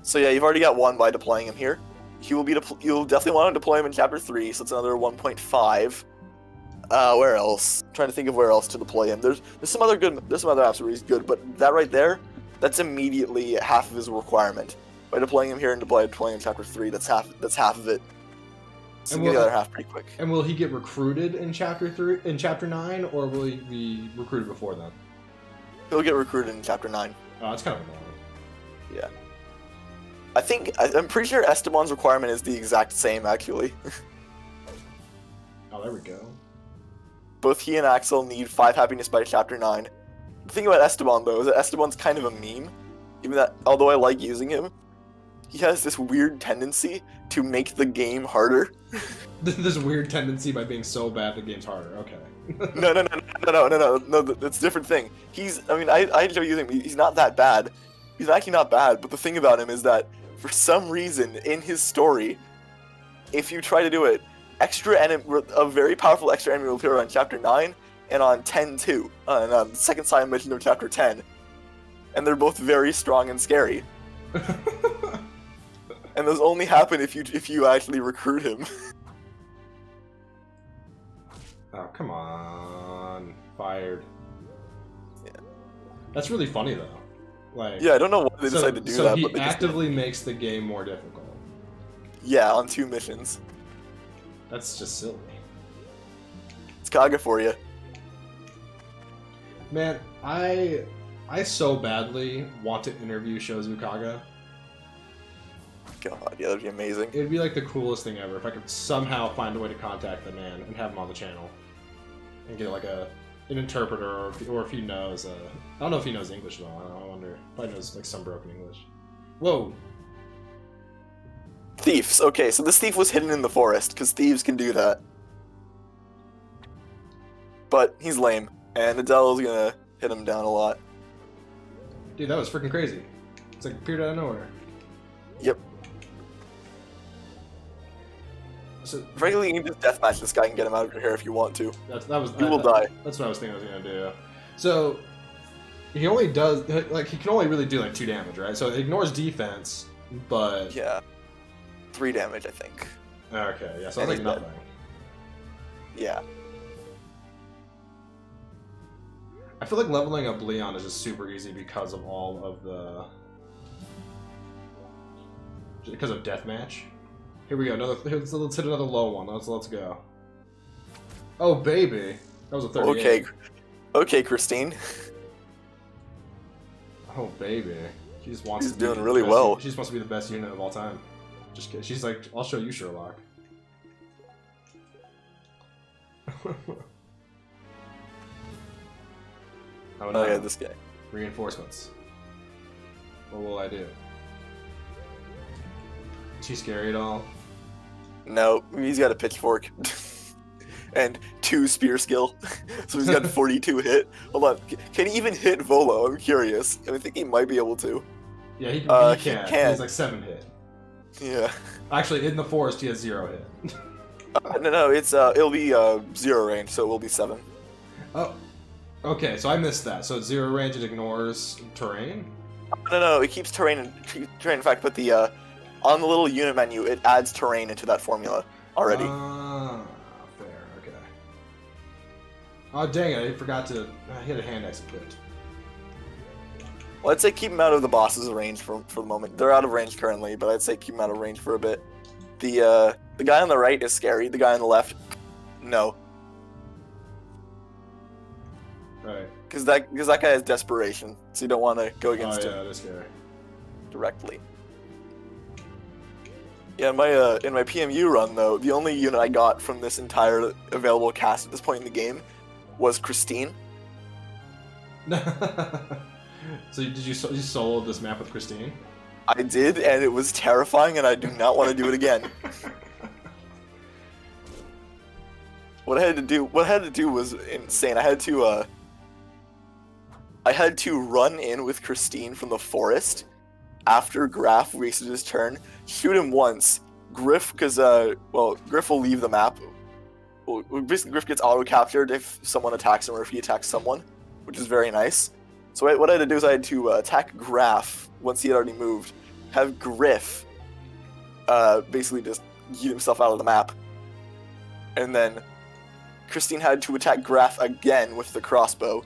So yeah, you've already got 1 by deploying him here. You'll definitely want to deploy him in chapter 3, so it's another 1.5. Where else? I'm trying to think of where else to deploy him. There's some other apps where he's good, but that right there, that's immediately half of his requirement. By deploying him here and deploying him in chapter 3, that's half of it. So you get the other half pretty quick.
And will he get recruited in chapter 9, or will he be recruited before then?
He'll get recruited in chapter 9.
Oh, that's kind of annoying.
Yeah. I'm pretty sure Esteban's requirement is the exact same, actually.
Oh, there we go.
Both he and Axel need 5 happiness by chapter 9. The thing about Esteban, though, is that Esteban's kind of a meme. Even that, although I like using him, he has this weird tendency to make the game harder.
This weird tendency by being so bad the game's harder. Okay.
No, that's a different thing. I enjoy using him. He's not that bad. He's actually not bad, but the thing about him is that, for some reason, in his story, if you try to do it, a very powerful extra enemy will appear on chapter 9 and on 10 too, and on the second side mission of chapter 10. And they're both very strong and scary. And those only happen if you actually recruit him.
Oh, come on. Fired.
Yeah.
That's really funny, though. Like,
yeah, I don't know why they decided to do that.
So he actively makes the game more difficult.
Yeah, on 2 missions.
That's just silly.
It's Saga for you.
Man, I so badly want to interview Shozu Kaga.
God, yeah, that'd be amazing.
It'd be like the coolest thing ever if I could somehow find a way to contact the man and have him on the channel. And get like an interpreter, or if he knows, I don't know if he knows English though, I wonder. Probably knows like some broken English. Whoa!
Thieves. Okay, so this thief was hidden in the forest, because thieves can do that. But he's lame, and Adele's gonna hit him down a lot.
Dude, that was freaking crazy. It's like appeared out of nowhere.
Yep.
So,
frankly, you can just deathmatch this guy and get him out of your hair if you want to.
You
will die.
That's what I was thinking I was gonna do. So he only does he can only really do like 2 damage, right? So it ignores defense, but
yeah, 3 damage I think.
Okay, yeah, so that's like nothing.
Yeah.
I feel like leveling up Leon is just super easy because of all of the... Because of deathmatch. Here we go. Let's hit another low one. Let's go. Oh baby, that was a 38.
Okay, Christine.
Oh baby, she just wants.
She's
to be
doing
the
really
best
well.
She just wants to be the best unit of all time. Just kidding. She's like, I'll show you, Sherlock. Oh no!
Yeah, this guy.
Reinforcements. What will I do? Is he scary at all?
No, he's got a pitchfork. And 2 spear skill. So he's got 42 hit. Hold on. Can he even hit Volo? I'm curious. I think he might be able to.
Yeah, he can.
He can.
He's like 7 hit.
Yeah.
Actually, in the forest, he has 0 hit.
No, it'll be 0 range, so it will be 7.
Oh. Okay, so I missed that. So it's 0 range, it ignores terrain?
No, it keeps terrain. In fact, but the on the little unit menu, it adds terrain into that formula already.
Fair, okay. Oh, dang it, I forgot to... he had a hand axe equipped.
Well, I'd say keep him out of the boss's range for the moment. They're out of range currently, but I'd say keep him out of range for a bit. The guy on the right is scary. The guy on the left, no.
Right.
Because that guy has desperation, so you don't want to go against
him.
him.
That's scary.
Directly. Yeah, in my PMU run though, the only unit I got from this entire available cast at this point in the game was Christine.
So did you solo this map with Christine?
I did, and it was terrifying, and I do not want to do it again. What I had to do was insane. I had to run in with Christine from the forest after Graf wasted his turn, shoot him once. Griff, because Griff will leave the map. Well, basically, Griff gets auto-captured if someone attacks him or if he attacks someone, which is very nice. So what I had to do is I had to attack Graf once he had already moved, have Griff basically just yeet himself out of the map, and then Christine had to attack Graf again with the crossbow,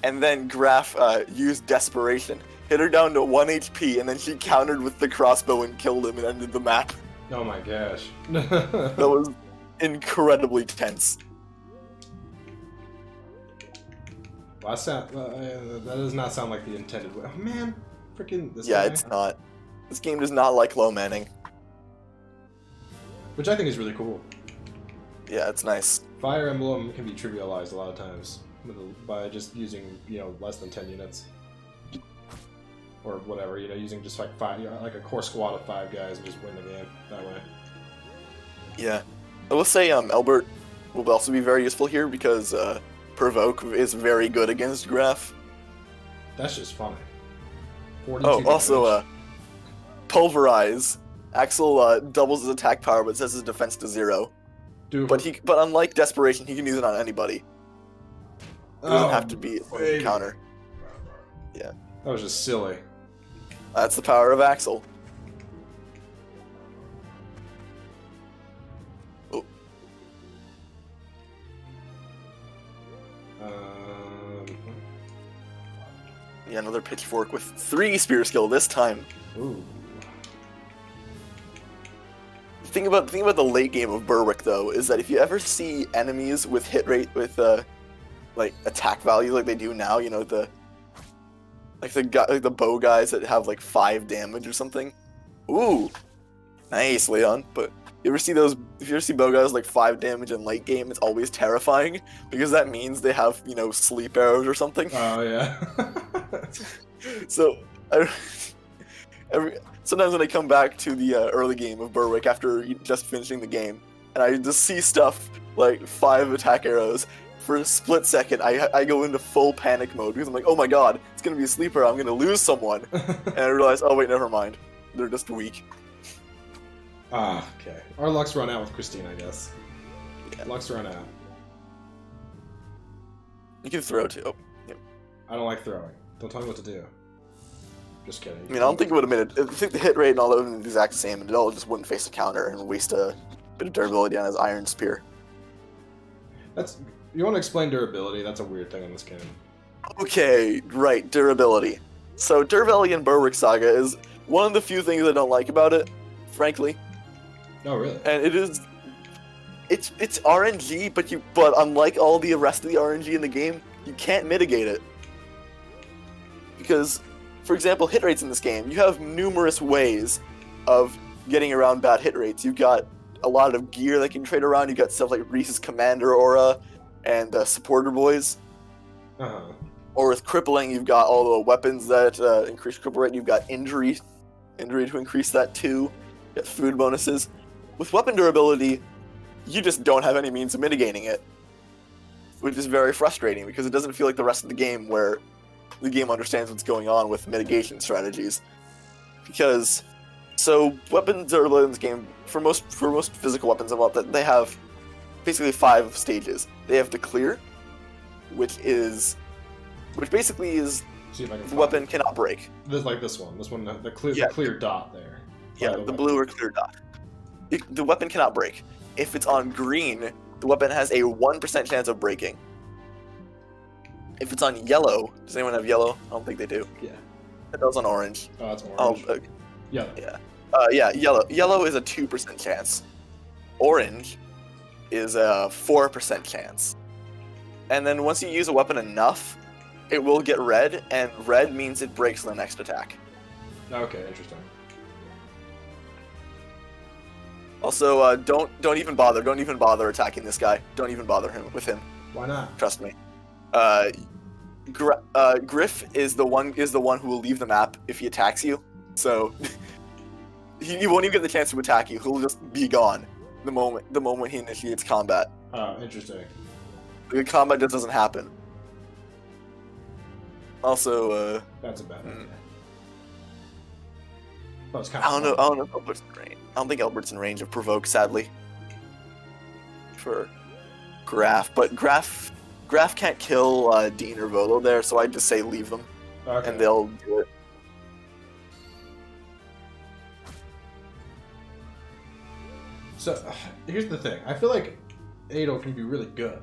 and then Graf used desperation, hit her down to 1 HP, and then she countered with the crossbow and killed him and ended the map.
Oh my gosh.
That was incredibly tense.
Well, that does not sound like the intended way. Oh man, freaking this
Yeah,
guy.
it's not. This game does not like low manning.
Which I think is really cool.
Yeah, it's nice.
Fire Emblem can be trivialized a lot of times by just using, less than 10 units. Or whatever, using just like 5, like a core squad of 5 guys and just win the game that way.
Yeah. I will say Albert will also be very useful here because Provoke is very good against Graf.
That's just funny.
Oh, also, Pulverize. Axel doubles his attack power but sets his defense to 0.
Dude,
but unlike Desperation, he can use it on anybody. It doesn't have to be a counter. Yeah.
That was just silly.
That's the power of Axel. Oh. Yeah, another pitchfork with 3 spear skill this time.
Ooh.
The thing about the late game of Berwick though is that if you ever see enemies with hit rate with like attack value like they do now, the bow guys that have like 5 damage or something. Ooh, nice, Leon. But if you ever see bow guys like 5 damage in late game, it's always terrifying because that means they have sleep arrows or something.
Oh yeah.
So sometimes when I come back to the early game of Berwick after just finishing the game, and I just see stuff like 5 attack arrows. For a split second, I go into full panic mode because I'm like, oh my god, it's gonna be a sleeper, I'm gonna lose someone. And I realize, oh wait, never mind. They're just weak.
Ah, okay. Our luck's run out with Christine, I guess.
Yeah.
Luck's run out.
You can throw too. Oh, yeah.
I don't like throwing. Don't tell me what to do. Just kidding.
I don't think it would have made it. I think the hit rate and all of them are the exact same, and it all just wouldn't face a counter and waste a bit of durability on his iron spear.
You want to explain durability? That's a weird thing in this game.
Okay, right, durability. So durability in Berwick Saga is one of the few things I don't like about it, frankly.
Oh, really?
And it's RNG, but unlike all the rest of the RNG in the game, you can't mitigate it. Because, for example, hit rates in this game, you have numerous ways of getting around bad hit rates. You've got a lot of gear that can trade around. You've got stuff like Reese's Commander Aura and Supporter Boys.
Uh-huh.
Or with crippling, you've got all the weapons that increase cripple rate. You've got injury to increase that too. You got food bonuses. With weapon durability, you just don't have any means of mitigating it, which is very frustrating because it doesn't feel like the rest of the game where the game understands what's going on with mitigation strategies. Because, so weapon durability in this game, for most physical weapons and whatnot, they have basically 5 stages. They have Declare, which basically is
See if I can
the weapon cannot break.
Like this one, the clear dot there.
Yeah, the blue or clear dot. The weapon cannot break. If it's on green, the weapon has a 1% chance of breaking. If it's on yellow, does anyone have yellow? I don't think they do.
Yeah.
That was on orange.
Oh, that's orange.
Yeah. Yeah. Yellow. Yellow is a 2% chance. Orange is a 4% chance. And then once you use a weapon enough, it will get red, and red means it breaks the next attack.
Okay, interesting.
Also, don't even bother attacking this guy. Don't even bother with him.
Why not?
Trust me. Griff is the one who will leave the map if he attacks you. So he won't even get the chance to attack you. He'll just be gone the moment he initiates combat.
Oh, interesting.
The combat just doesn't happen. Also,
that's a bad idea. Well, it's
I don't know if Albert's in range. I don't think Albert's in range of provoke, sadly. For Graf, but Graf can't kill Dean or Volo there, so I'd just say leave them,
okay.
And they'll do it.
So here's the thing: I feel like Adel can be really good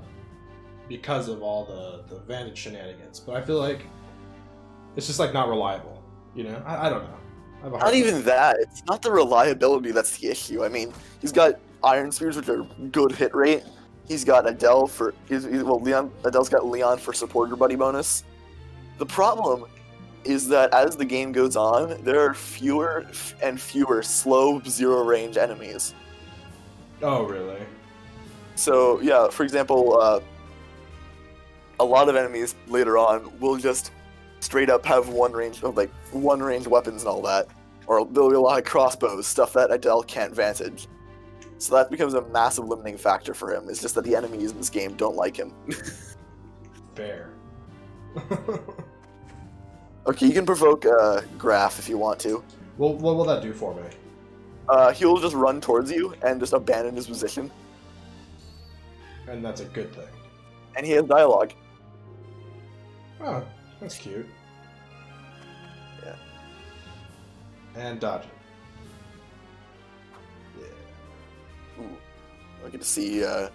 because of all the Vantage shenanigans, but I feel like it's just like not reliable. You know, I don't know.
Not even that. It's not the reliability that's the issue. I mean, he's got Iron Spears, which are good hit rate. He's got Adele for Adele's got Leon for supporter buddy bonus. The problem is that as the game goes on, there are fewer and fewer slow zero range enemies.
Oh, really?
So yeah, for example, a lot of enemies later on will just straight up have one range weapons and all that, or there'll be a lot of crossbows, stuff that Adele can't vantage. So that becomes a massive limiting factor for him. It's just that the enemies in this game don't like him.
Fair.
Okay, you can provoke Graf if you want to.
Well, what will that do for me?
He'll just run towards you and just abandon his position.
And that's a good thing.
And he has dialogue.
Oh, that's cute.
Yeah.
And dodge it.
Yeah. Ooh. I get to see a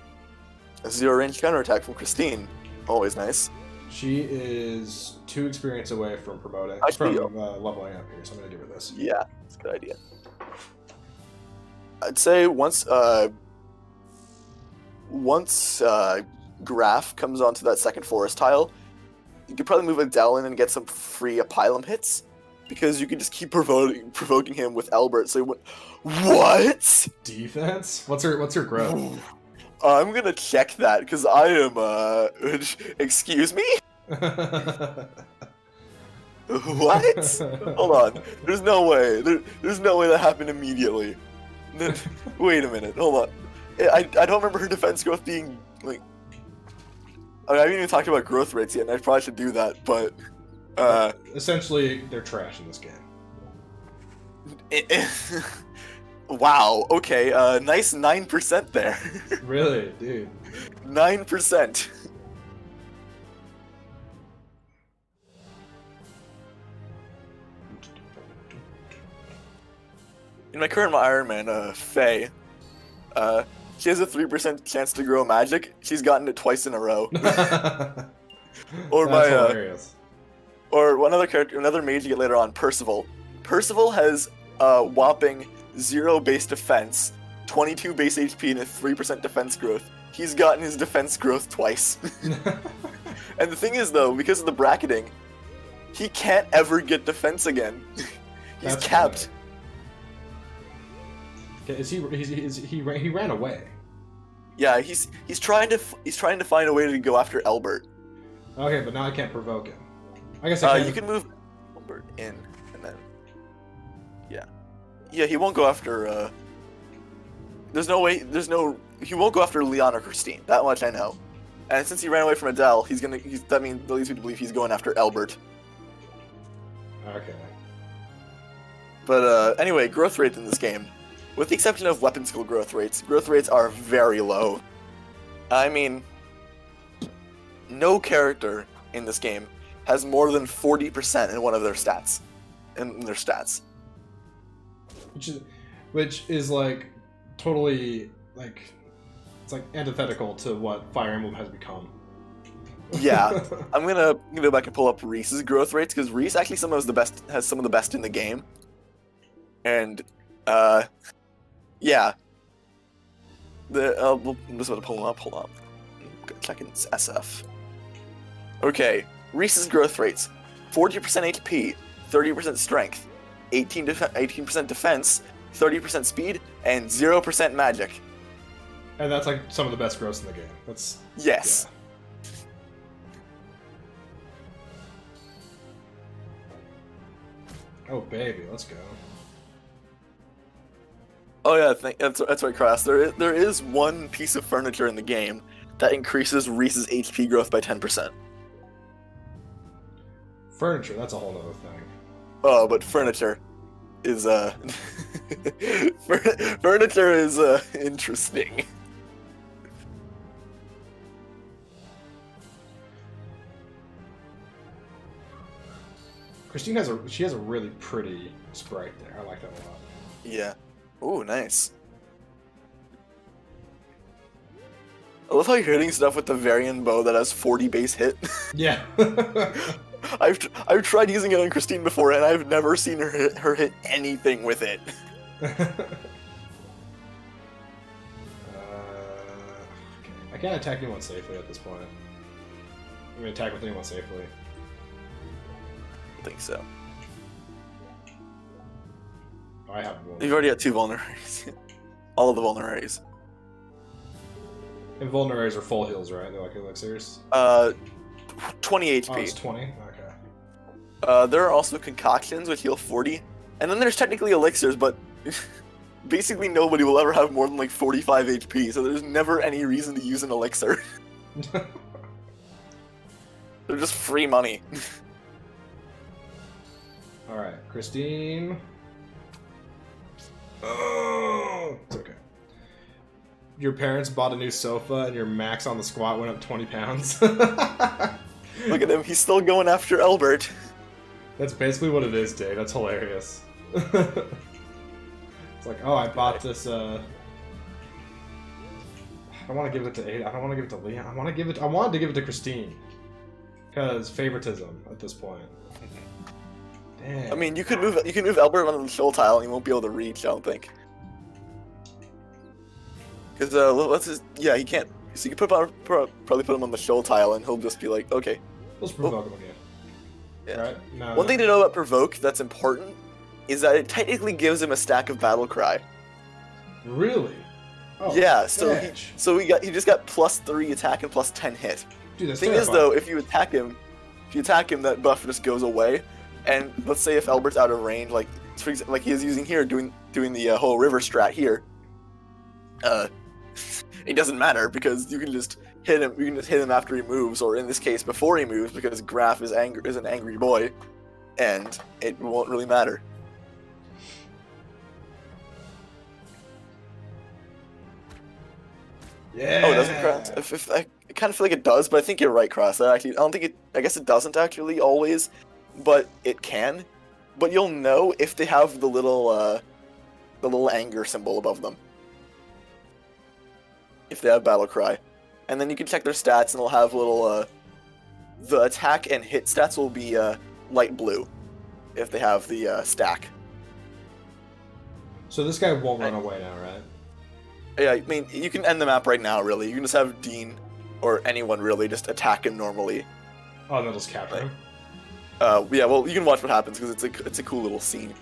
zero-range counterattack from Christine. Always nice.
She is 2 experience away from promoting, leveling up here, so I'm going to give her this.
Yeah, that's a good idea. I'd say once Graf comes onto that second forest tile, you could probably move Adele in and get some free Apylum hits, because you could just keep provoking him with Albert. So what?
Defense? What's her growth?
I'm gonna check that because I am. Excuse me. What? Hold on. There's no way. There's no way that happened immediately. Wait a minute. Hold on. I don't remember her defense growth being like. I haven't even talked about growth rates yet, and I probably should do that, but...
essentially, they're trash in this game.
Wow, okay, nice 9% there.
Really, dude.
9%. In my current Iron Man, Faye, she has a 3% chance to grow magic. She's gotten it twice in a row. Or
That's
my
hilarious.
or another mage you get later on, Percival. Percival has whopping 0 base defense, 22 base HP, and a 3% defense growth. He's gotten his defense growth twice. And the thing is, though, because of the bracketing, he can't ever get defense again. He's
That's
capped.
Okay, he ran away?
Yeah, he's trying to find a way to go after Albert.
Okay, but now I can't provoke him. I guess I can.
You can move Albert in, and then yeah, he won't go after. There's no way. He won't go after Leon or Christine. That much I know. And since he ran away from Adele, that leads me to believe he's going after Albert.
Okay.
But anyway, growth rate in this game, with the exception of weapon skill growth rates are very low. I mean, no character in this game has more than 40% in one of their stats.
Which is like totally like it's like antithetical to what Fire Emblem has become.
Yeah, I'm gonna go back and pull up Reese's growth rates because Reese actually has some of the best in the game. And yeah, I'm just about to pull them up. Hold on, checking SF. Okay, Reese's growth rates: 40% HP, 30% strength, 18% defense, 30% speed, and 0% magic.
And that's like some of the best growths in the game. That's
yes.
Yeah. Oh baby, let's go.
Oh yeah, that's right, Cross. There is one piece of furniture in the game that increases Reese's HP growth by 10%.
Furniture, that's a whole nother thing.
Oh, but furniture is furniture is interesting.
Christine has a really pretty sprite there. I like that a lot.
Yeah. Ooh, nice. I love how you're hitting stuff with the Varian bow that has 40 base hit.
Yeah.
I've tried using it on Christine before, and I've never seen her hit anything with it.
Okay. I can't attack anyone safely at this point. I'm gonna attack with anyone safely.
I think so.
I have one.
You've already had 2 vulneraries. All of the vulneraries.
And vulneraries are full heals, right? They're like elixirs?
20 HP.
Oh, it's 20? Okay.
There are also concoctions which heal 40. And then there's technically elixirs, but basically nobody will ever have more than like 45 HP, so there's never any reason to use an elixir. They're just free money.
Alright, Christine. Oh, it's okay. Your parents bought a new sofa and your max on the squat went up 20 pounds.
Look at him, he's still going after Albert.
That's basically what it is, Dave. That's hilarious. It's like, oh, I bought this, I don't want to give it to Ada. I don't want to give it to Leon. I wanted to give it to Christine. Because favoritism at this point. Damn.
I mean, you can move Albert on the shoal tile and he won't be able to reach, I don't think. Because, he can't. So you can probably put him on the shoal tile and he'll just be like, okay.
Let's provoke him again.
Yeah.
Right? No,
One thing to know about provoke that's important is that it technically gives him a stack of battle cry.
Really? Oh,
yeah, so
bitch.
he just got +3 attack and +10 hit.
Dude, that's
Thing is though, if you attack him, that buff just goes away. And let's say if Albert's out of range, like for example, like he is using here, doing the whole river strat here, it doesn't matter because you can just hit him. You can just hit him after he moves, or in this case, before he moves, because Graf is an angry boy, and it won't really matter.
Yeah.
Oh, it doesn't Cross? I kind of feel like it does, but I think you're right, Cross. I don't think it. I guess it doesn't actually always, but it can. But you'll know if they have the little anger symbol above them. if they have Battle Cry. And then you can check their stats, and they'll have little, the attack and hit stats will be light blue if they have the stack.
So this guy won't run away now, right?
Yeah, I mean, you can end the map right now, really. You can just have Dean, or anyone really, just attack him normally.
Oh, and they'll just capture him?
Yeah, well, you can watch what happens, because it's a cool little scene.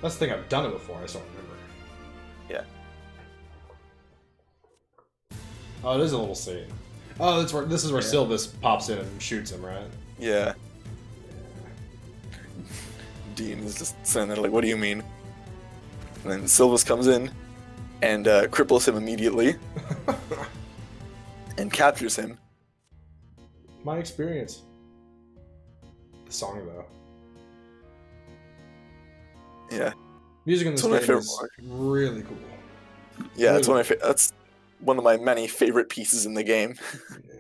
That's the thing, I've done it before, I just don't remember.
Yeah.
Oh, it is a little scene. Oh, that's where, this is where Sylvis pops in and shoots him, right?
Yeah. Dean is just sitting there like, what do you mean? And then Sylvis comes in and cripples him immediately and captures him.
My experience. The song, though.
Yeah.
Music in this
It's one of my
game
favorite
is
parts.
really cool.
Yeah,
Really
that's one of my many favorite pieces in the game.
Yeah.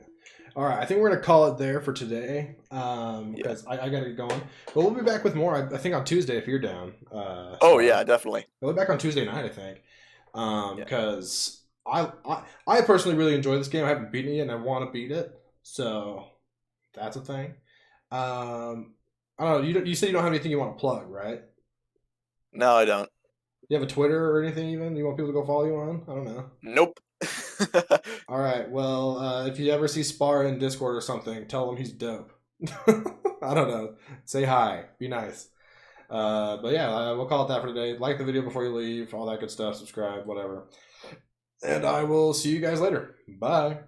All right, I think we're gonna call it there for today because I gotta get going. But we'll be back with more. I think on Tuesday if you're down.
Oh yeah, definitely.
We'll be back on Tuesday night, I think, because I personally really enjoy this game. I haven't beaten it yet, and I want to beat it. So that's a thing. I don't know. You said you don't have anything you want to plug, right?
No, I don't.
You have a Twitter or anything even? You want people to go follow you on? I don't know.
Nope.
All right. Well, if you ever see Spara in Discord or something, tell him he's dope. I don't know. Say hi. Be nice. But yeah, we'll call it that for today. Like the video before you leave. All that good stuff. Subscribe. Whatever. And I will see you guys later. Bye.